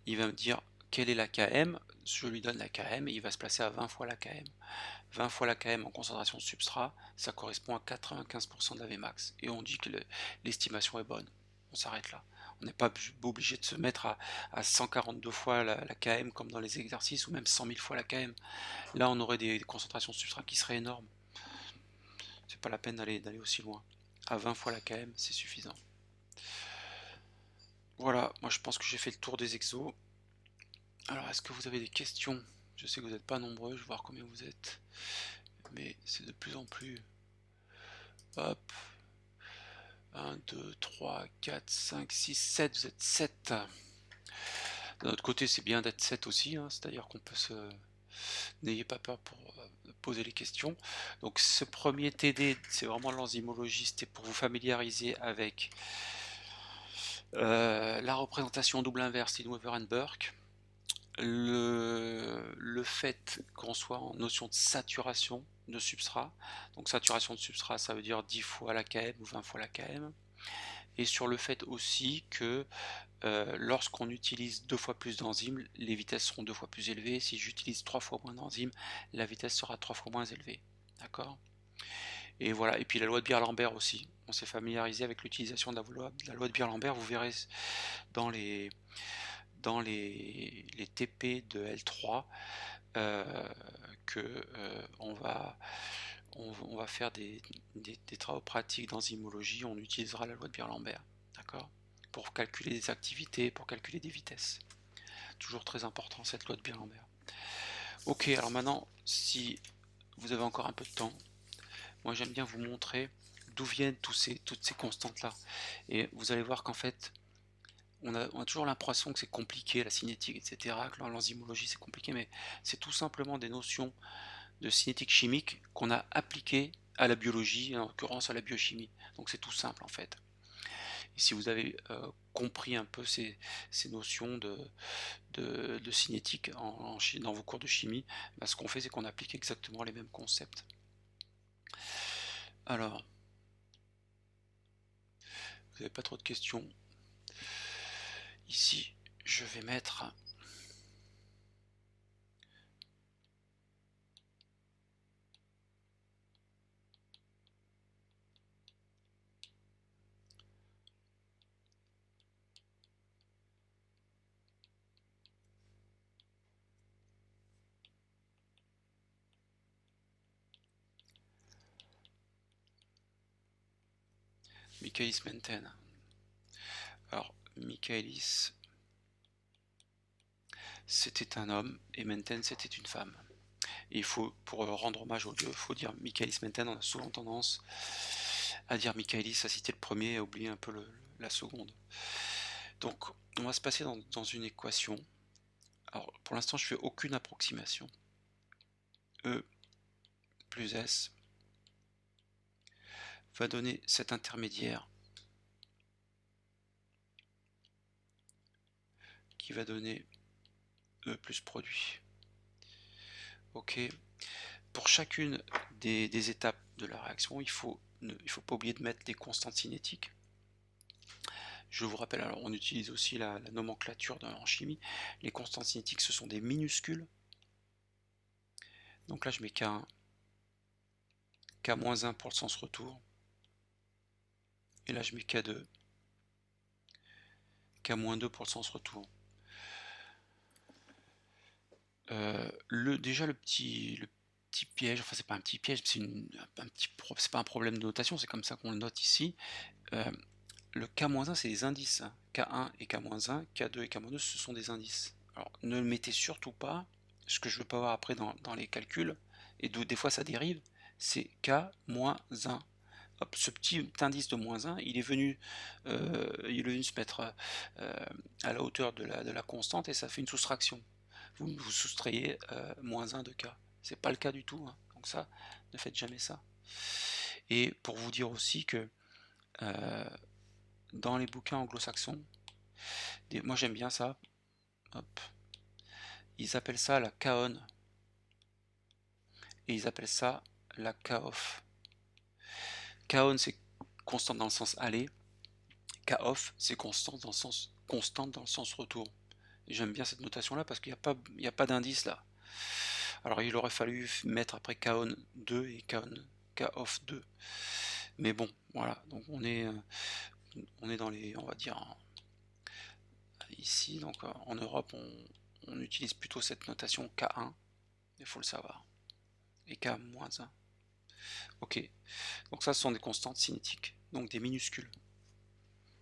il va me dire quelle est la KM, je lui donne la KM et il va se placer à 20 fois la KM. 20 fois la KM en concentration de substrat, ça correspond à 95% de la Vmax. Et on dit que l'estimation est bonne. On s'arrête là. On n'est pas obligé de se mettre à 142 fois la KM comme dans les exercices, ou même 100 000 fois la KM. Là, on aurait des concentrations de substrat qui seraient énormes. C'est pas la peine d'aller aussi loin. À 20 fois la KM, c'est suffisant. Voilà, moi je pense que j'ai fait le tour des exos. Alors, est-ce que vous avez des questions? Je sais que vous n'êtes pas nombreux, je vais voir combien vous êtes. Mais c'est de plus en plus... Hop. 1, 2, 3, 4, 5, 6, 7. Vous êtes 7. De notre côté, c'est bien d'être 7 aussi. Hein, c'est-à-dire qu'on peut se... N'ayez pas peur pour poser les questions. Donc ce premier TD, c'est vraiment l'enzymologie. C'était pour vous familiariser avec la représentation double inverse Lineweaver and Burke. Le fait qu'on soit en notion de saturation de substrat. Donc saturation de substrat, ça veut dire 10 fois la KM ou 20 fois la KM. Et sur le fait aussi que lorsqu'on utilise 2 fois plus d'enzymes, les vitesses seront 2 fois plus élevées. Si j'utilise 3 fois moins d'enzymes, la vitesse sera 3 fois moins élevée. D'accord? Et voilà, et puis la loi de Beer-Lambert aussi. On s'est familiarisé avec l'utilisation de la loi de Beer-Lambert. Vous verrez dans les TP de L3 que on va faire des travaux pratiques d'enzymologie. On utilisera la loi de Beer-Lambert, d'accord, pour calculer des activités, pour calculer des vitesses. Toujours très important cette loi de Beer-Lambert. Ok, alors maintenant, si vous avez encore un peu de temps, moi j'aime bien vous montrer d'où viennent toutes ces constantes là, et vous allez voir qu'en fait on a toujours l'impression que c'est compliqué, la cinétique, etc., que l'enzymologie c'est compliqué, mais c'est tout simplement des notions de cinétique chimique qu'on a appliquées à la biologie, en l'occurrence à la biochimie. Donc c'est tout simple en fait. Et si vous avez compris un peu ces notions de cinétique dans vos cours de chimie, bah, ce qu'on fait c'est qu'on applique exactement les mêmes concepts. Alors, vous n'avez pas trop de questions. Ici, je vais mettre Michaelis-Menten. Alors, Michaelis, c'était un homme et Menten, c'était une femme. Et il faut, pour rendre hommage au dieu, il faut dire Michaelis-Menten. On a souvent tendance à dire Michaelis, à citer le premier et à oublier un peu la seconde. Donc, on va se passer dans une équation. Alors, pour l'instant, je fais aucune approximation. E plus S va donner cet intermédiaire qui va donner E plus produit. Ok. Pour chacune des étapes de la réaction, il faut pas oublier de mettre des constantes cinétiques. Je vous rappelle, alors on utilise aussi la nomenclature en chimie. Les constantes cinétiques, ce sont des minuscules. Donc là, je mets K1, K-1 pour le sens retour. Et là, je mets K2, K-2 pour le sens retour. Déjà, le petit piège, enfin, c'est pas un petit piège, c'est pas un problème de notation, c'est comme ça qu'on le note ici. Le K-1, c'est des indices. K1 et K-1, K2 et K-2, ce sont des indices. Alors, ne le mettez surtout pas, ce que je veux pas voir après dans les calculs, et des fois ça dérive, c'est K-1. Hop, ce petit indice de moins 1, il est venu se mettre à la hauteur de la constante, et ça fait une soustraction. Vous soustrayez moins 1 de K. C'est pas le cas du tout, hein. Donc ça, ne faites jamais ça. Et pour vous dire aussi que dans les bouquins anglo-saxons, moi j'aime bien ça, hop, ils appellent ça la K-on, et ils appellent ça la K-off. K-on c'est constante dans le sens aller, K-off c'est constante dans le sens retour. J'aime bien cette notation là parce qu'il n'y a pas d'indice là. Alors il aurait fallu mettre après K-on 2 et K-off 2. Mais bon, voilà, donc on est dans les, on va dire, ici, donc en Europe, on utilise plutôt cette notation K1, il faut le savoir, et K-1. Ok, donc ça ce sont des constantes cinétiques, donc des minuscules.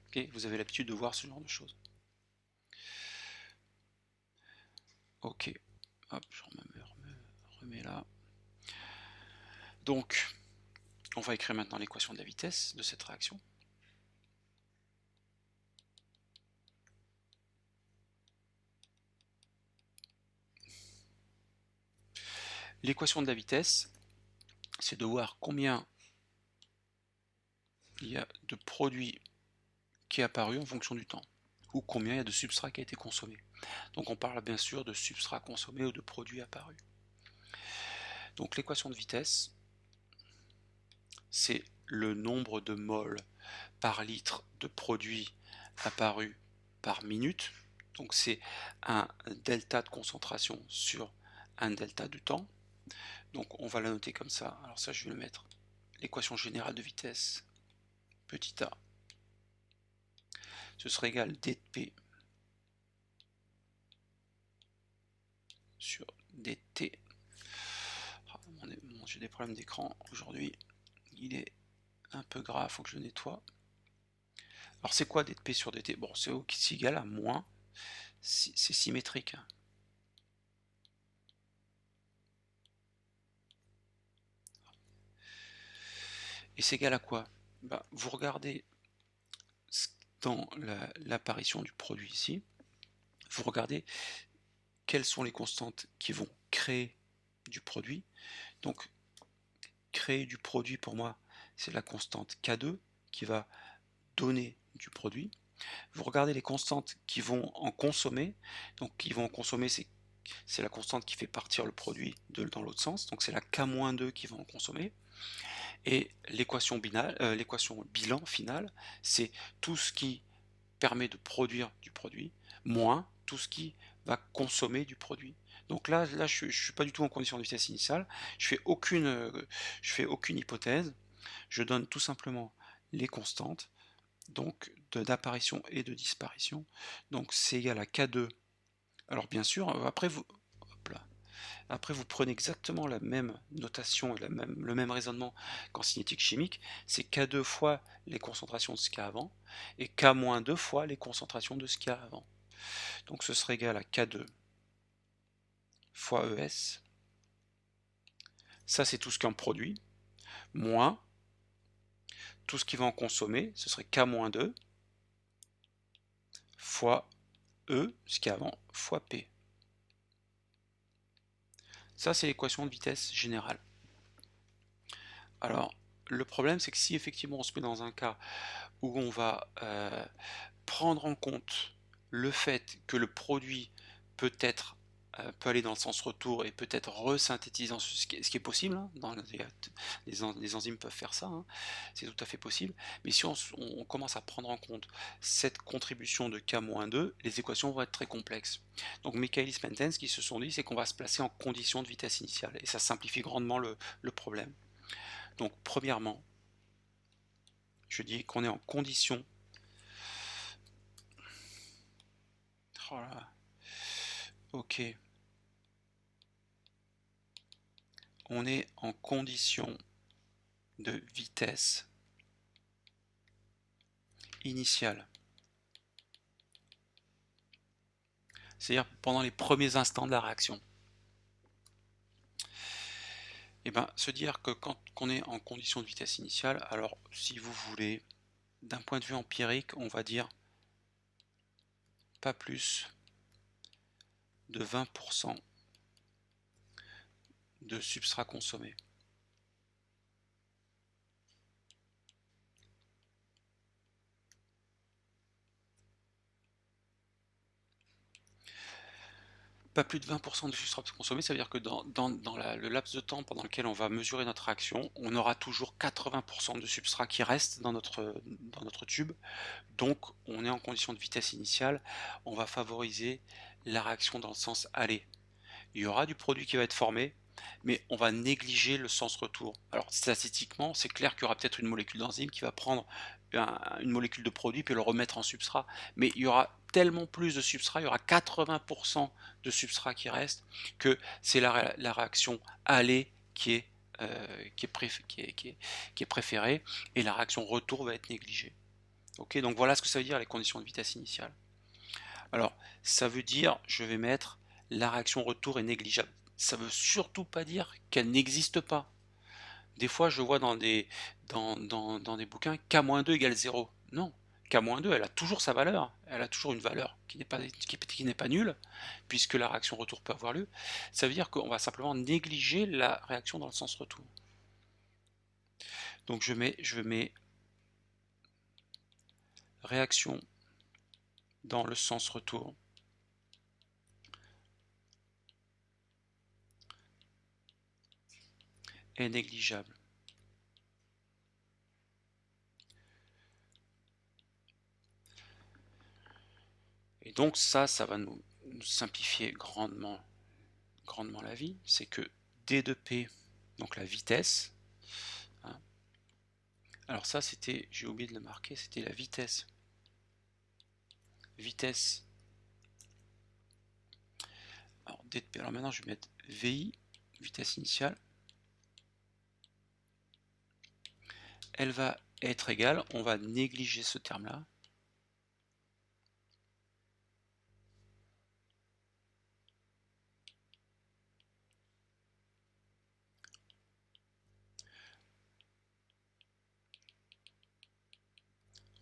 Ok, vous avez l'habitude de voir ce genre de choses. Ok, hop, je remets là. Donc, on va écrire maintenant l'équation de la vitesse de cette réaction. L'équation de la vitesse, c'est de voir combien il y a de produits qui est apparu en fonction du temps, ou combien il y a de substrat qui a été consommé. Donc on parle bien sûr de substrat consommé ou de produits apparus. Donc l'équation de vitesse, c'est le nombre de moles par litre de produits apparus par minute. Donc c'est un delta de concentration sur un delta de temps. Donc on va la noter comme ça. Alors ça je vais le mettre. L'équation générale de vitesse, petit a, ce serait égal dp sur dt. J'ai des problèmes d'écran aujourd'hui. Il est un peu grave, il faut que je le nettoie. Alors c'est quoi dp sur dt? Bon, c'est aussi égal à moins. C'est symétrique. Et c'est égal à quoi? Bah, vous regardez dans l'apparition du produit ici, vous regardez quelles sont les constantes qui vont créer du produit. Donc créer du produit pour moi c'est la constante K2 qui va donner du produit. Vous regardez les constantes qui vont en consommer, donc qui vont en consommer c'est la constante qui fait partir le produit dans l'autre sens, donc c'est la K-2 qui va en consommer. Et l'équation bilan finale, c'est tout ce qui permet de produire du produit, moins tout ce qui va consommer du produit. Donc là je ne suis pas du tout en condition de vitesse initiale, je fais aucune hypothèse, je donne tout simplement les constantes, donc d'apparition et de disparition. Donc c'est égal à K2. Alors bien sûr, après vous prenez exactement la même notation et le même raisonnement qu'en cinétique chimique, c'est K2 fois les concentrations de ce qu'il y a avant, et K-2 fois les concentrations de ce qu'il y a avant. Donc ce serait égal à K2 fois ES, ça c'est tout ce qui en produit, moins tout ce qui va en consommer, ce serait K-2 fois E, ce qu'il y a avant, fois P. Ça c'est l'équation de vitesse générale. Alors, le problème c'est que si effectivement on se met dans un cas où on va prendre en compte le fait que le produit peut aller dans le sens retour et peut être resynthétisé, ce qui est possible, hein, les enzymes peuvent faire ça, hein, c'est tout à fait possible, mais si on commence à prendre en compte cette contribution de K-2, les équations vont être très complexes. Donc Michaelis-Menten, ce qu'ils se sont dit, c'est qu'on va se placer en condition de vitesse initiale, et ça simplifie grandement le problème. Donc premièrement, je dis qu'on est en condition. Oh là. Ok. On est en condition de vitesse initiale. C'est-à-dire pendant les premiers instants de la réaction. Et bien, se dire que quand on est en condition de vitesse initiale, alors si vous voulez, d'un point de vue empirique, on va dire pas plus de 20% de substrat consommé. Pas plus de 20% de substrat consommé, ça veut dire que le laps de temps pendant lequel on va mesurer notre réaction, on aura toujours 80% de substrat qui reste dans notre tube. Donc on est en condition de vitesse initiale, on va favoriser la réaction dans le sens aller. Il y aura du produit qui va être formé, mais on va négliger le sens retour. Alors statistiquement, c'est clair qu'il y aura peut-être une molécule d'enzyme qui va prendre une molécule de produit puis le remettre en substrat, mais il y aura tellement plus de substrat, il y aura 80% de substrat qui reste, que c'est la réaction aller qui est préférée, et la réaction retour va être négligée. Ok, donc voilà ce que ça veut dire les conditions de vitesse initiale. Alors, ça veut dire, je vais mettre la réaction retour est négligeable. Ça veut surtout pas dire qu'elle n'existe pas. Des fois, je vois dans des bouquins K-2 égale 0. Non, K-2, elle a toujours sa valeur. Elle a toujours une valeur qui n'est pas nulle, puisque la réaction retour peut avoir lieu. Ça veut dire qu'on va simplement négliger la réaction dans le sens retour. Donc je mets réaction dans le sens retour. Est négligeable. Et donc ça va nous simplifier grandement la vie. C'est que D2P, donc la vitesse, hein, alors ça c'était, j'ai oublié de le marquer, c'était la vitesse. Alors D2P, alors maintenant je vais mettre VI, vitesse initiale. Elle va être égale, on va négliger ce terme-là.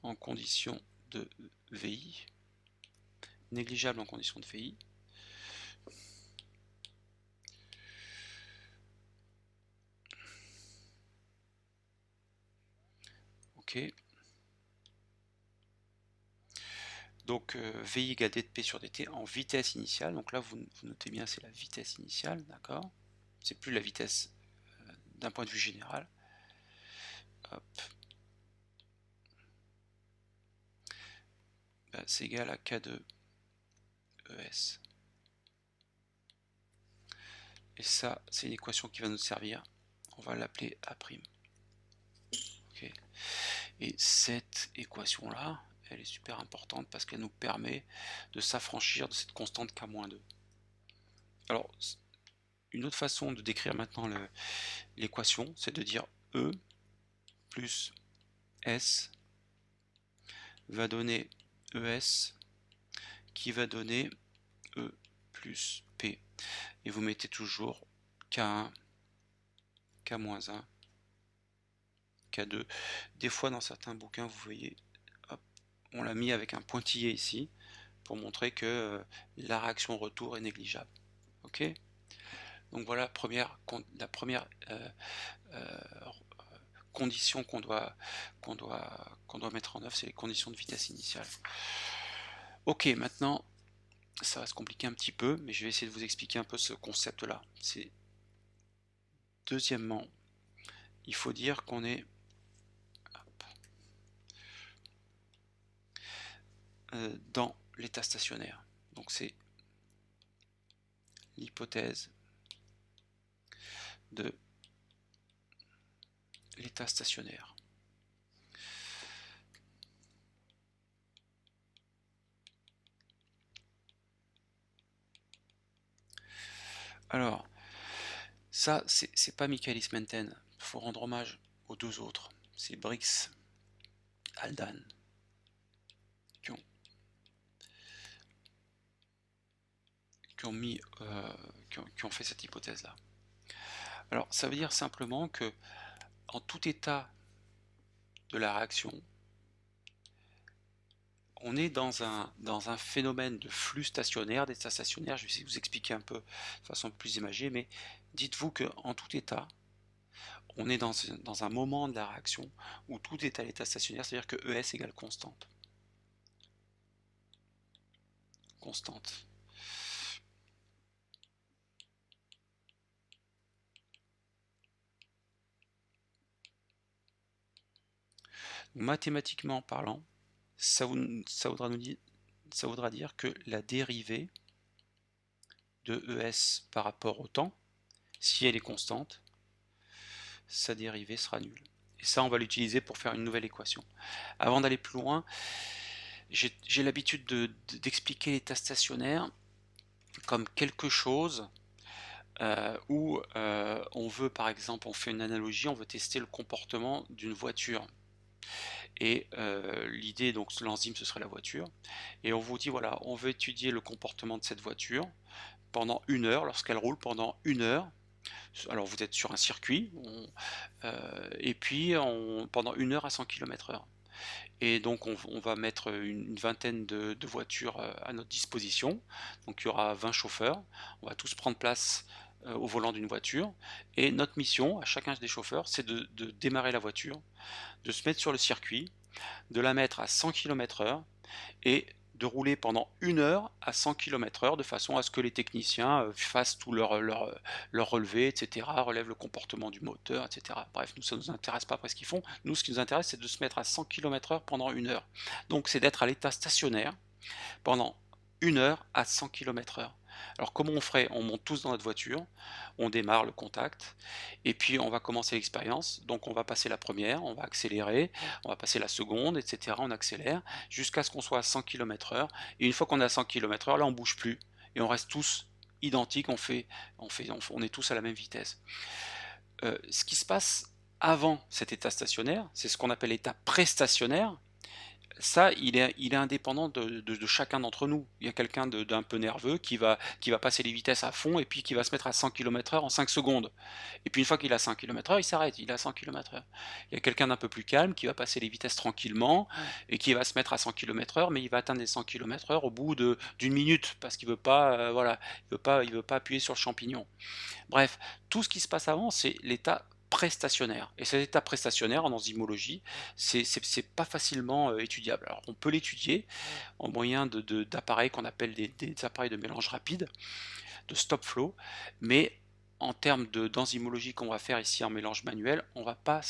En condition de VI, négligeable en condition de VI. Ok. Donc VI égale dp sur dt en vitesse initiale. Donc là, vous notez bien, c'est la vitesse initiale, d'accord? C'est plus la vitesse d'un point de vue général. Hop. Ben, c'est égal à K de ES. Et ça, c'est une équation qui va nous servir. On va l'appeler A'. Okay. Et cette équation-là, elle est super importante parce qu'elle nous permet de s'affranchir de cette constante K-2. Alors, une autre façon de décrire maintenant l'équation, c'est de dire E plus S va donner ES qui va donner E plus P. Et vous mettez toujours K1, K-1, K2. Des fois, dans certains bouquins, vous voyez, hop, on l'a mis avec un pointillé ici pour montrer que la réaction retour est négligeable. Ok? Donc voilà la première condition qu'on doit mettre en œuvre, c'est les conditions de vitesse initiale. Ok, maintenant, ça va se compliquer un petit peu, mais je vais essayer de vous expliquer un peu ce concept-là. Deuxièmement, il faut dire qu'on est dans l'état stationnaire. Donc c'est l'hypothèse de l'état stationnaire. Alors, ça, c'est pas Michaelis-Menten. Il faut rendre hommage aux deux autres. C'est Brix, Haldane, qui ont fait cette hypothèse-là. Alors, ça veut dire simplement que, en tout état de la réaction, on est dans un phénomène de flux stationnaire, d'état stationnaire. Je vais essayer de vous expliquer un peu de façon plus imagée, mais dites-vous qu'en tout état, on est dans un moment de la réaction où tout est à l'état stationnaire, c'est-à-dire que ES égale constante. Mathématiquement parlant, ça voudra dire que la dérivée de ES par rapport au temps, si elle est constante, sa dérivée sera nulle. Et ça, on va l'utiliser pour faire une nouvelle équation. Avant d'aller plus loin, j'ai l'habitude d'expliquer l'état stationnaire comme quelque chose où on veut, par exemple, on fait une analogie, on veut tester le comportement d'une voiture. Et l'idée, donc l'enzyme, ce serait la voiture. Et on vous dit, voilà, on veut étudier le comportement de cette voiture pendant 1 heure, lorsqu'elle roule pendant 1 heure. Alors vous êtes sur un circuit, et puis pendant 1 heure à 100 km/h. Et donc on va mettre une vingtaine de voitures à notre disposition. Donc il y aura 20 chauffeurs. On va tous prendre place au volant d'une voiture. Et notre mission à chacun des chauffeurs, c'est de démarrer la voiture, de se mettre sur le circuit, de la mettre à 100 km/h et de rouler pendant 1 heure à 100 km/h de façon à ce que les techniciens fassent tout leur relevé, etc., relèvent le comportement du moteur, etc. Bref, nous, ça ne nous intéresse pas après ce qu'ils font. Nous, ce qui nous intéresse, c'est de se mettre à 100 km/h pendant 1 heure. Donc, c'est d'être à l'état stationnaire pendant 1 heure à 100 km/h. Alors comment on ferait? On monte tous dans notre voiture, on démarre le contact, et puis on va commencer l'expérience. Donc on va passer la première, on va accélérer, on va passer la seconde, etc. On accélère jusqu'à ce qu'on soit à 100 km/h. Et une fois qu'on est à 100 km/h, là on bouge plus. Et on reste tous identiques, on est tous à la même vitesse. Ce qui se passe avant cet état stationnaire, c'est ce qu'on appelle l'état préstationnaire. Ça, il est indépendant de chacun d'entre nous. Il y a quelqu'un d'un peu nerveux qui va passer les vitesses à fond et puis qui va se mettre à 100 km/h en 5 secondes. Et puis une fois qu'il a 100 km/h, il s'arrête, il a 100 km/h. Il y a quelqu'un d'un peu plus calme qui va passer les vitesses tranquillement et qui va se mettre à 100 km/h, mais il va atteindre les 100 km/h au bout d'une minute parce qu'il veut pas, voilà, il veut pas appuyer sur le champignon. Bref, tout ce qui se passe avant, c'est l'état préstationnaire. Et cet état préstationnaire en enzymologie, c'est pas facilement étudiable. Alors on peut l'étudier en moyen d'appareils qu'on appelle des appareils de mélange rapide, de stop flow, mais en termes d'enzymologie qu'on va faire ici en mélange manuel, on va pas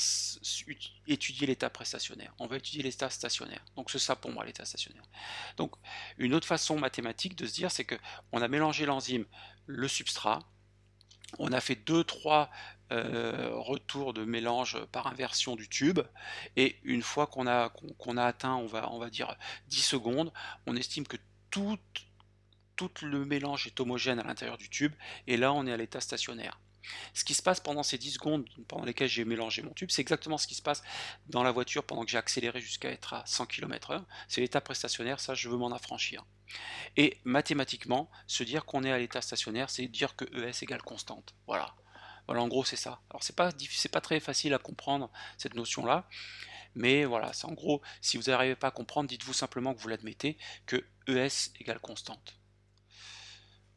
étudier l'état préstationnaire, on va étudier l'état stationnaire. Donc c'est ça pour moi l'état stationnaire. Donc une autre façon mathématique de se dire, c'est que on a mélangé l'enzyme, le substrat, on a fait 2-3 retours de mélange par inversion du tube, et une fois qu'on a atteint, on va dire 10 secondes, on estime que tout le mélange est homogène à l'intérieur du tube, et là on est à l'état stationnaire. Ce qui se passe pendant ces 10 secondes pendant lesquelles j'ai mélangé mon tube, c'est exactement ce qui se passe dans la voiture pendant que j'ai accéléré jusqu'à être à 100 km/h. C'est l'état préstationnaire, ça je veux m'en affranchir. Et mathématiquement, se dire qu'on est à l'état stationnaire, c'est dire que ES égale constante. Voilà. Voilà, en gros, c'est ça. Alors, c'est pas très facile à comprendre, cette notion-là, mais voilà, c'est en gros, si vous n'arrivez pas à comprendre, dites-vous simplement que vous l'admettez, que ES égale constante.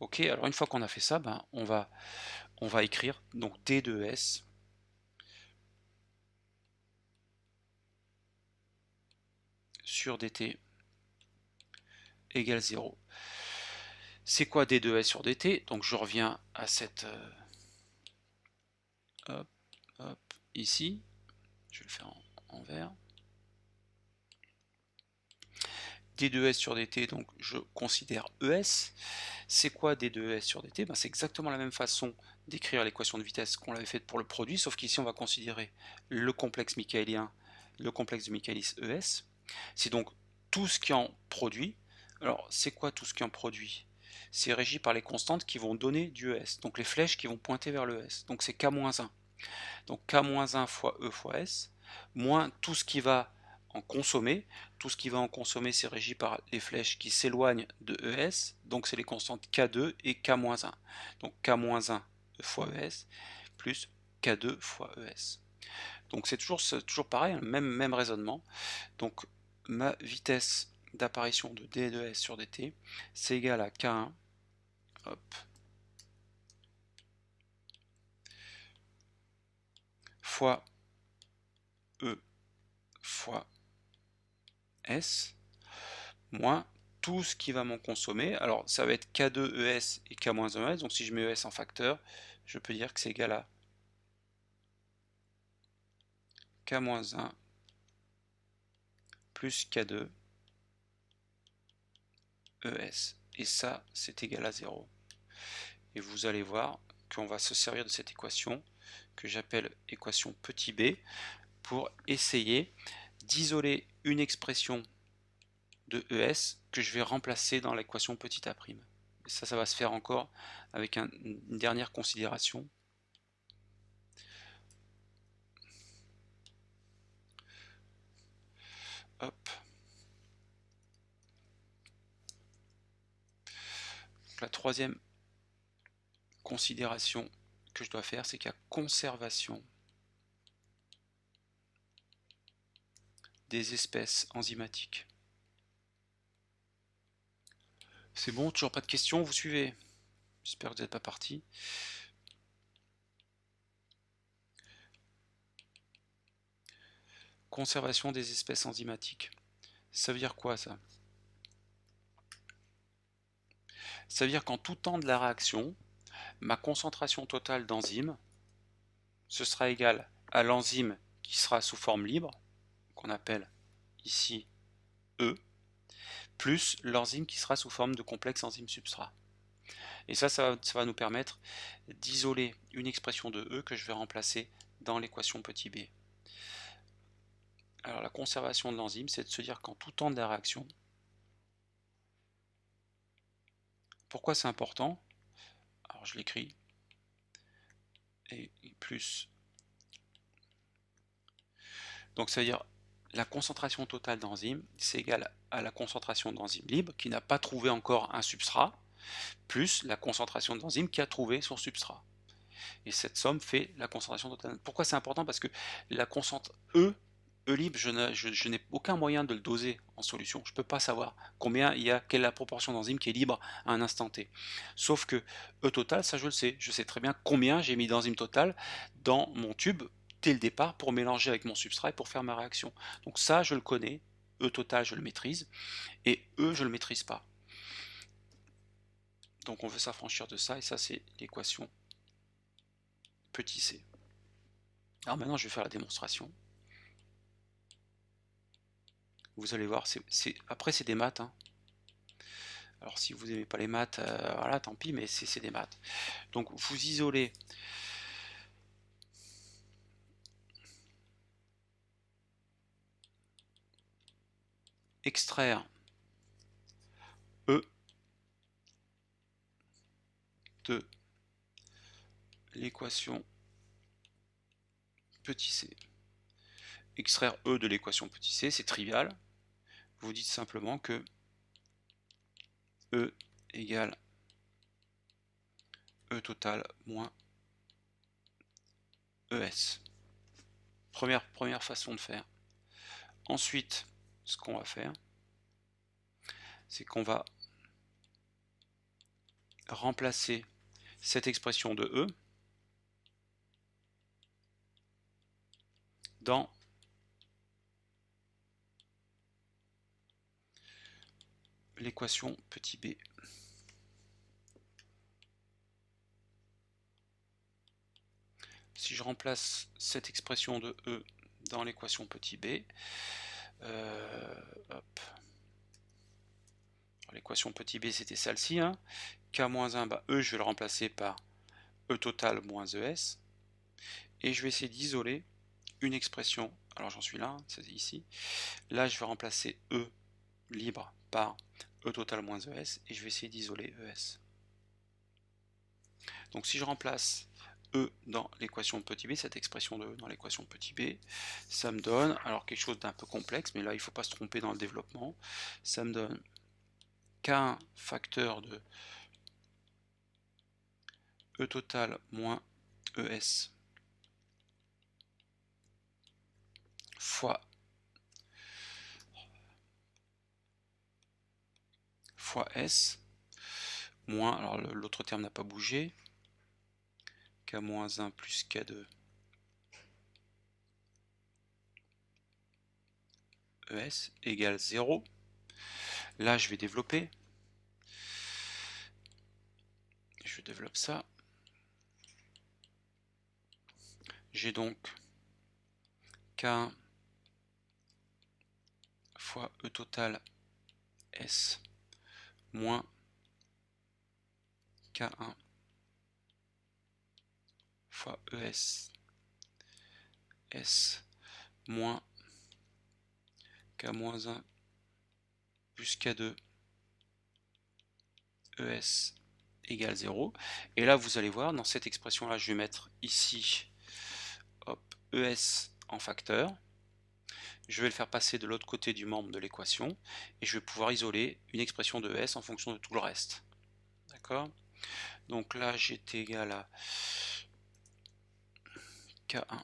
Ok, alors une fois qu'on a fait ça, ben, on va écrire donc D de ES sur dt égale 0. C'est quoi D de S sur dt? Donc je reviens à cette... hop, hop, ici. Je vais le faire en vert. D2S sur dt, donc je considère ES. C'est quoi D2S sur dt? Ben, c'est exactement la même façon d'écrire l'équation de vitesse qu'on l'avait faite pour le produit, sauf qu'ici on va considérer le complexe michaélien, le complexe de Michaelis ES. C'est donc tout ce qui en produit. Alors c'est quoi tout ce qui en produit? C'est régi par les constantes qui vont donner du ES, donc les flèches qui vont pointer vers le ES. Donc c'est K-1. Donc K-1 fois E fois S, moins tout ce qui va en consommer. Tout ce qui va en consommer, c'est régi par les flèches qui s'éloignent de ES, donc c'est les constantes K2 et K-1. Donc K-1 fois ES plus K2 fois ES. Donc c'est toujours pareil, même raisonnement. Donc ma vitesse d'apparition de D de S sur dt, c'est égal à K1, hop, fois E fois S, moins tout ce qui va m'en consommer. Alors ça va être K2ES et K-1ES, donc si je mets ES en facteur, je peux dire que c'est égal à K-1 plus K2 ES. Et ça, c'est égal à 0. Et vous allez voir qu'on va se servir de cette équation que j'appelle équation petit b pour essayer d'isoler une expression de ES que je vais remplacer dans l'équation petit a'. Et ça va se faire encore avec une dernière considération. Hop. Donc la troisième considération que je dois faire, c'est qu'il y a conservation des espèces enzymatiques. C'est bon, toujours pas de questions, vous suivez? J'espère que vous n'êtes pas parti. Conservation des espèces enzymatiques. Ça veut dire quoi ça? Ça veut dire qu'en tout temps de la réaction, ma concentration totale d'enzyme, ce sera égal à l'enzyme qui sera sous forme libre, qu'on appelle ici E, plus l'enzyme qui sera sous forme de complexe enzyme-substrat. Et ça va nous permettre d'isoler une expression de E que je vais remplacer dans l'équation petit b. Alors la conservation de l'enzyme, c'est de se dire qu'en tout temps de la réaction, pourquoi c'est important? Alors je l'écris, et plus. Donc ça veut dire la concentration totale d'enzyme, c'est égal à la concentration d'enzyme libre qui n'a pas trouvé encore un substrat, plus la concentration d'enzyme qui a trouvé son substrat. Et cette somme fait la concentration totale. Pourquoi c'est important? Parce que la concentre E libre, je n'ai aucun moyen de le doser en solution. Je ne peux pas savoir combien il y a, quelle est la proportion d'enzyme qui est libre à un instant T. Sauf que E total, ça je le sais. Je sais très bien combien j'ai mis d'enzyme totale dans mon tube dès le départ pour mélanger avec mon substrat et pour faire ma réaction. Donc ça, je le connais. E total, je le maîtrise. Et E, je ne le maîtrise pas. Donc on veut s'affranchir de ça. Et ça, c'est l'équation petit c. Alors maintenant, je vais faire la démonstration. Vous allez voir, après c'est des maths. Hein. Alors si vous n'aimez pas les maths, voilà, tant pis, mais c'est des maths. Donc vous isolez extraire E de l'équation petit c. Extraire E de l'équation petit c, c'est trivial. Vous dites simplement que E égale E total moins ES. Première façon de faire. Ensuite, ce qu'on va faire, c'est qu'on va remplacer cette expression de E dans l'équation petit b. Si je remplace cette expression de E dans l'équation petit b, l'équation petit b c'était celle-ci, hein. K-1, bah, E je vais le remplacer par E total moins ES, et je vais essayer d'isoler une expression, alors j'en suis là, c'est ici, là je vais remplacer E libre par E total moins ES, et je vais essayer d'isoler ES. Donc si je remplace E dans l'équation petit b, cette expression de E dans l'équation petit b, ça me donne, alors quelque chose d'un peu complexe, mais là il ne faut pas se tromper dans le développement, ça me donne K1 facteur de E total moins ES fois S moins, alors l'autre terme n'a pas bougé, K-1 plus K2 ES égale 0. Là, je vais développer. Je développe ça. J'ai donc K1 fois E total S moins K1 fois ES S moins K-1 plus K2 ES égale 0. Et là, vous allez voir, dans cette expression-là, je vais mettre ici hop, ES en facteur. Je vais le faire passer de l'autre côté du membre de l'équation et je vais pouvoir isoler une expression de ES en fonction de tout le reste. D'accord? Donc là, j'étais égal à K1.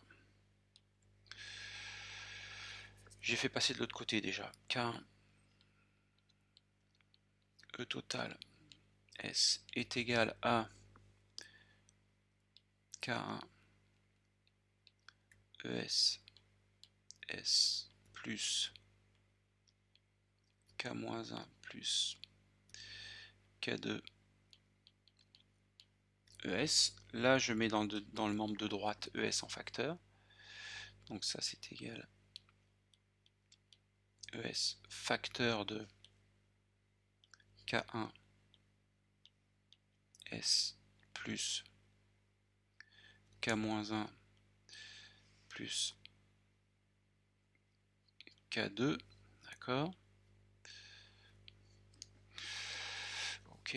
J'ai fait passer de l'autre côté déjà. K1 E total S est égal à K1 ES S plus K-1 plus K2 ES. Là, je mets dans le membre de droite ES en facteur. Donc ça, c'est égal ES facteur de K1 S plus K-1 plus K2. D'accord? Ok.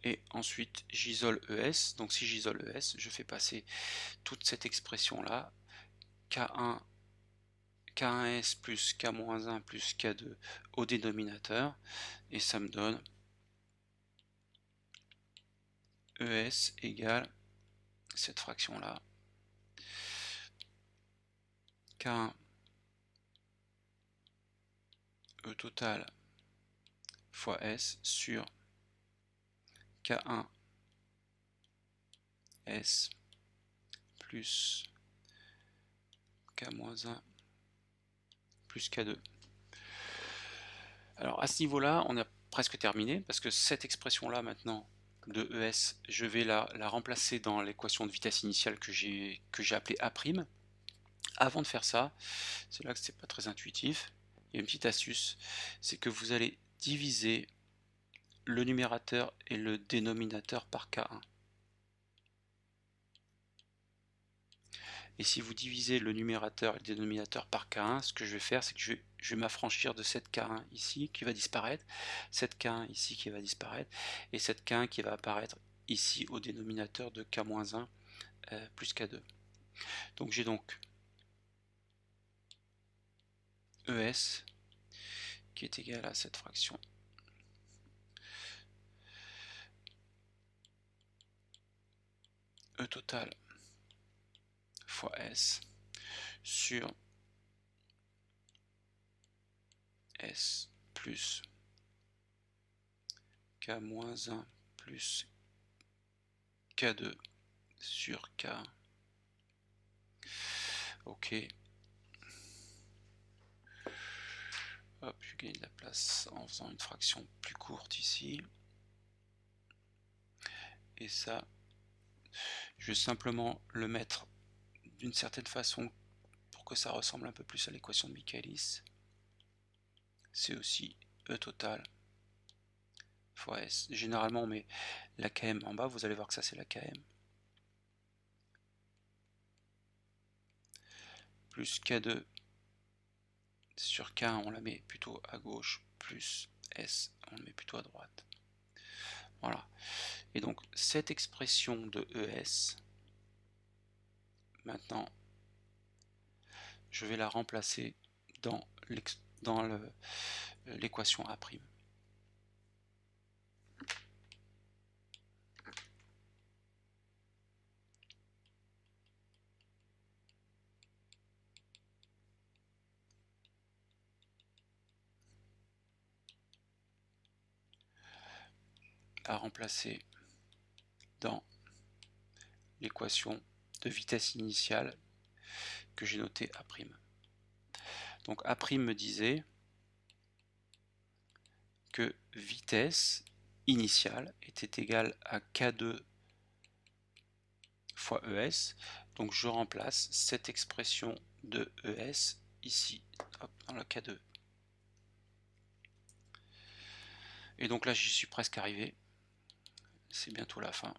Et ensuite, j'isole ES. Donc si j'isole ES, je fais passer toute cette expression-là, K1 K1S plus K-1 plus K2 au dénominateur, et ça me donne ES égale cette fraction-là, K1 E total fois S sur K1 S plus K-1 plus K2. Alors à ce niveau-là, on a presque terminé, parce que cette expression-là maintenant de ES, je vais la remplacer dans l'équation de vitesse initiale que j'ai appelée A'. Avant de faire ça, c'est là que c'est pas très intuitif, il y a une petite astuce, c'est que vous allez diviser le numérateur et le dénominateur par K1. Et si vous divisez le numérateur et le dénominateur par K1, ce que je vais faire, c'est que je vais m'affranchir de cette K1 ici qui va disparaître, cette K1 ici qui va disparaître, et cette K1 qui va apparaître ici au dénominateur de K-1 plus K2. Donc j'ai donc ES qui est égal à cette fraction E total fois S sur S plus K-1 plus K2 sur K. Ok. Hop, je gagne de la place en faisant une fraction plus courte ici. Et ça, je vais simplement le mettre d'une certaine façon pour que ça ressemble un peu plus à l'équation de Michaelis. C'est aussi E total fois S. Généralement on met la Km en bas, vous allez voir que ça c'est la Km. Plus K2 sur K1, on la met plutôt à gauche, plus S, on le met plutôt à droite. Voilà. Et donc cette expression de ES, maintenant, je vais la remplacer dans l'équation A'. À remplacer dans l'équation de vitesse initiale que j'ai notée A'. Donc A' me disait que vitesse initiale était égale à K2 fois ES. Donc je remplace cette expression de ES ici, hop, dans la K2. Et donc là, j'y suis presque arrivé. C'est bientôt la fin.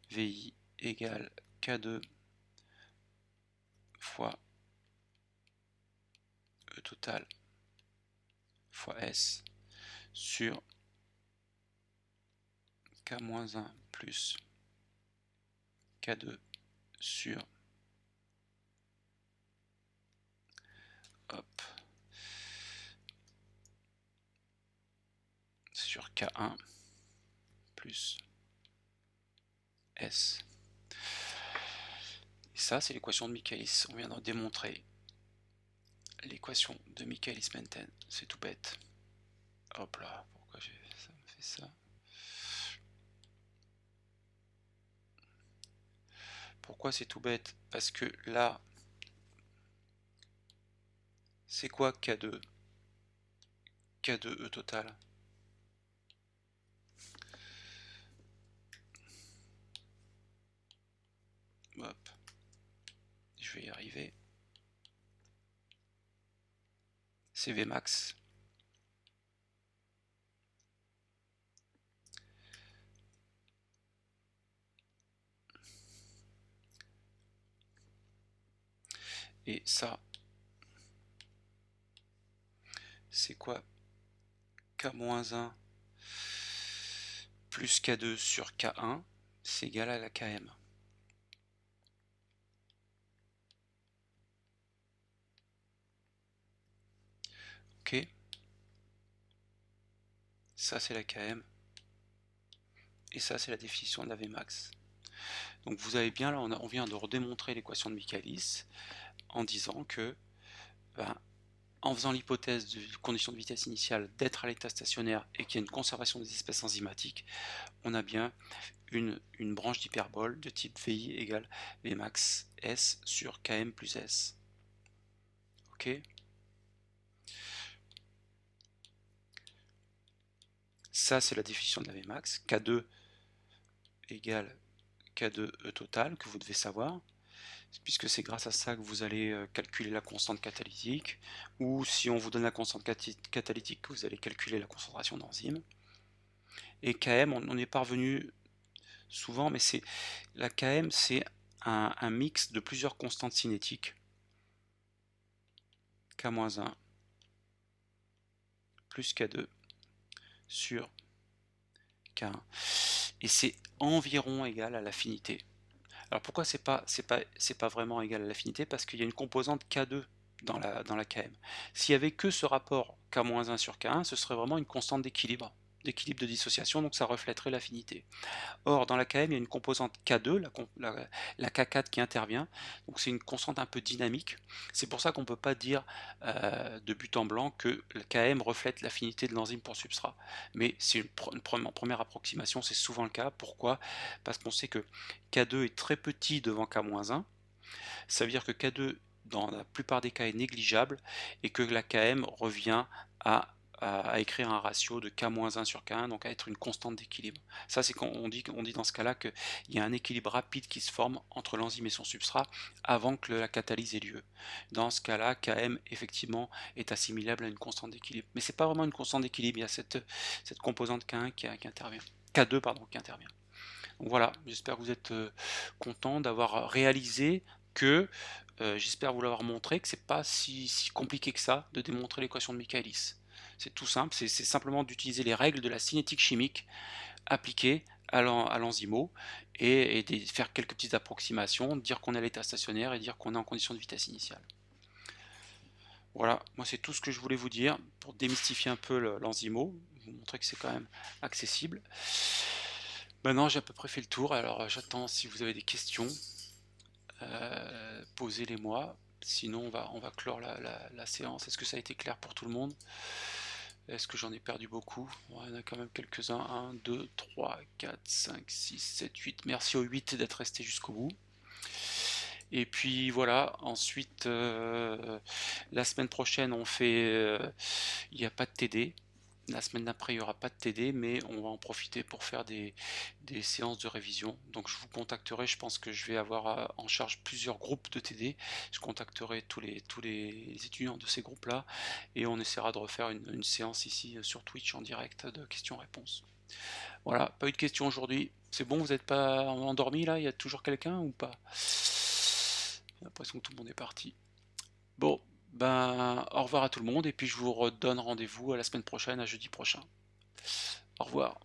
VI égale K2 fois E total fois S sur K-1 plus K2 sur hop, sur K1 plus S. Et ça, c'est l'équation de Michaelis. On vient de démontrer l'équation de Michaelis-Menten. C'est tout bête. Hop là, pourquoi ça me fait ça? Pourquoi c'est tout bête? Parce que là, c'est quoi K2? K2E total. Hop, je vais y arriver. C'est Vmax. Et ça, c'est quoi? K-1 plus K2 sur K1, c'est égal à la Km. Ok? Ça, c'est la Km. Et ça, c'est la définition de la Vmax. Donc vous avez bien, là, on vient de redémontrer l'équation de Michaelis en disant que, ben, en faisant l'hypothèse de condition de vitesse initiale d'être à l'état stationnaire et qu'il y a une conservation des espèces enzymatiques, on a bien une branche d'hyperbole de type VI égale Vmax S sur Km plus S. Ok? Ça, c'est la définition de la Vmax. K2 égale K2E total, que vous devez savoir, puisque c'est grâce à ça que vous allez calculer la constante catalytique, ou si on vous donne la constante catalytique, vous allez calculer la concentration d'enzymes. Et Km, on est parvenu souvent, mais la Km, c'est un mix de plusieurs constantes cinétiques. K-1 plus K2 sur K1. Et c'est environ égal à l'affinité. Alors pourquoi c'est pas vraiment égal à l'affinité? Parce qu'il y a une composante K2 dans la Km. S'il n'y avait que ce rapport K-1 sur K1, ce serait vraiment une constante d'équilibre de dissociation, donc ça reflèterait l'affinité. Or, dans la Km, il y a une composante K2, la K4 qui intervient, donc c'est une constante un peu dynamique. C'est pour ça qu'on ne peut pas dire de but en blanc que le Km reflète l'affinité de l'enzyme pour substrat. Mais c'est une première approximation, c'est souvent le cas. Pourquoi? Parce qu'on sait que K2 est très petit devant K-1, ça veut dire que K2 dans la plupart des cas est négligeable et que la Km revient à écrire un ratio de K-1 sur K1, donc à être une constante d'équilibre. Ça, c'est quand on dit dans ce cas-là qu'il y a un équilibre rapide qui se forme entre l'enzyme et son substrat avant que la catalyse ait lieu. Dans ce cas-là, Km effectivement est assimilable à une constante d'équilibre. Mais c'est pas vraiment une constante d'équilibre, il y a cette composante K1 qui intervient. K2 pardon, qui intervient. Donc voilà, j'espère que vous êtes content d'avoir réalisé que, j'espère vous l'avoir montré, que c'est pas si compliqué que ça de démontrer l'équation de Michaelis. C'est tout simple, c'est simplement d'utiliser les règles de la cinétique chimique appliquées à l'enzymo et de faire quelques petites approximations, dire qu'on est à l'état stationnaire et dire qu'on est en condition de vitesse initiale. Voilà, moi c'est tout ce que je voulais vous dire pour démystifier un peu l'enzymo, vous montrer que c'est quand même accessible. Maintenant j'ai à peu près fait le tour, alors j'attends si vous avez des questions, posez-les moi, sinon on va clore la séance. Est-ce que ça a été clair pour tout le monde? Est-ce que j'en ai perdu beaucoup? Ouais, il y en a quand même quelques-uns, 1, 2, 3, 4, 5, 6, 7, 8, merci aux 8 d'être restés jusqu'au bout. Et puis voilà, ensuite la semaine prochaine on fait, il n'y a pas de TD, La semaine d'après, il n'y aura pas de TD, mais on va en profiter pour faire des séances de révision. Donc je vous contacterai, je pense que je vais avoir en charge plusieurs groupes de TD. Je contacterai tous les étudiants de ces groupes-là et on essaiera de refaire une séance ici sur Twitch en direct de questions-réponses. Voilà, pas eu de questions aujourd'hui. C'est bon, vous n'êtes pas endormi là? Il y a toujours quelqu'un ou pas? J'ai l'impression que tout le monde est parti. Bon, ben au revoir à tout le monde et puis je vous redonne rendez-vous à la semaine prochaine, à jeudi prochain. Au revoir.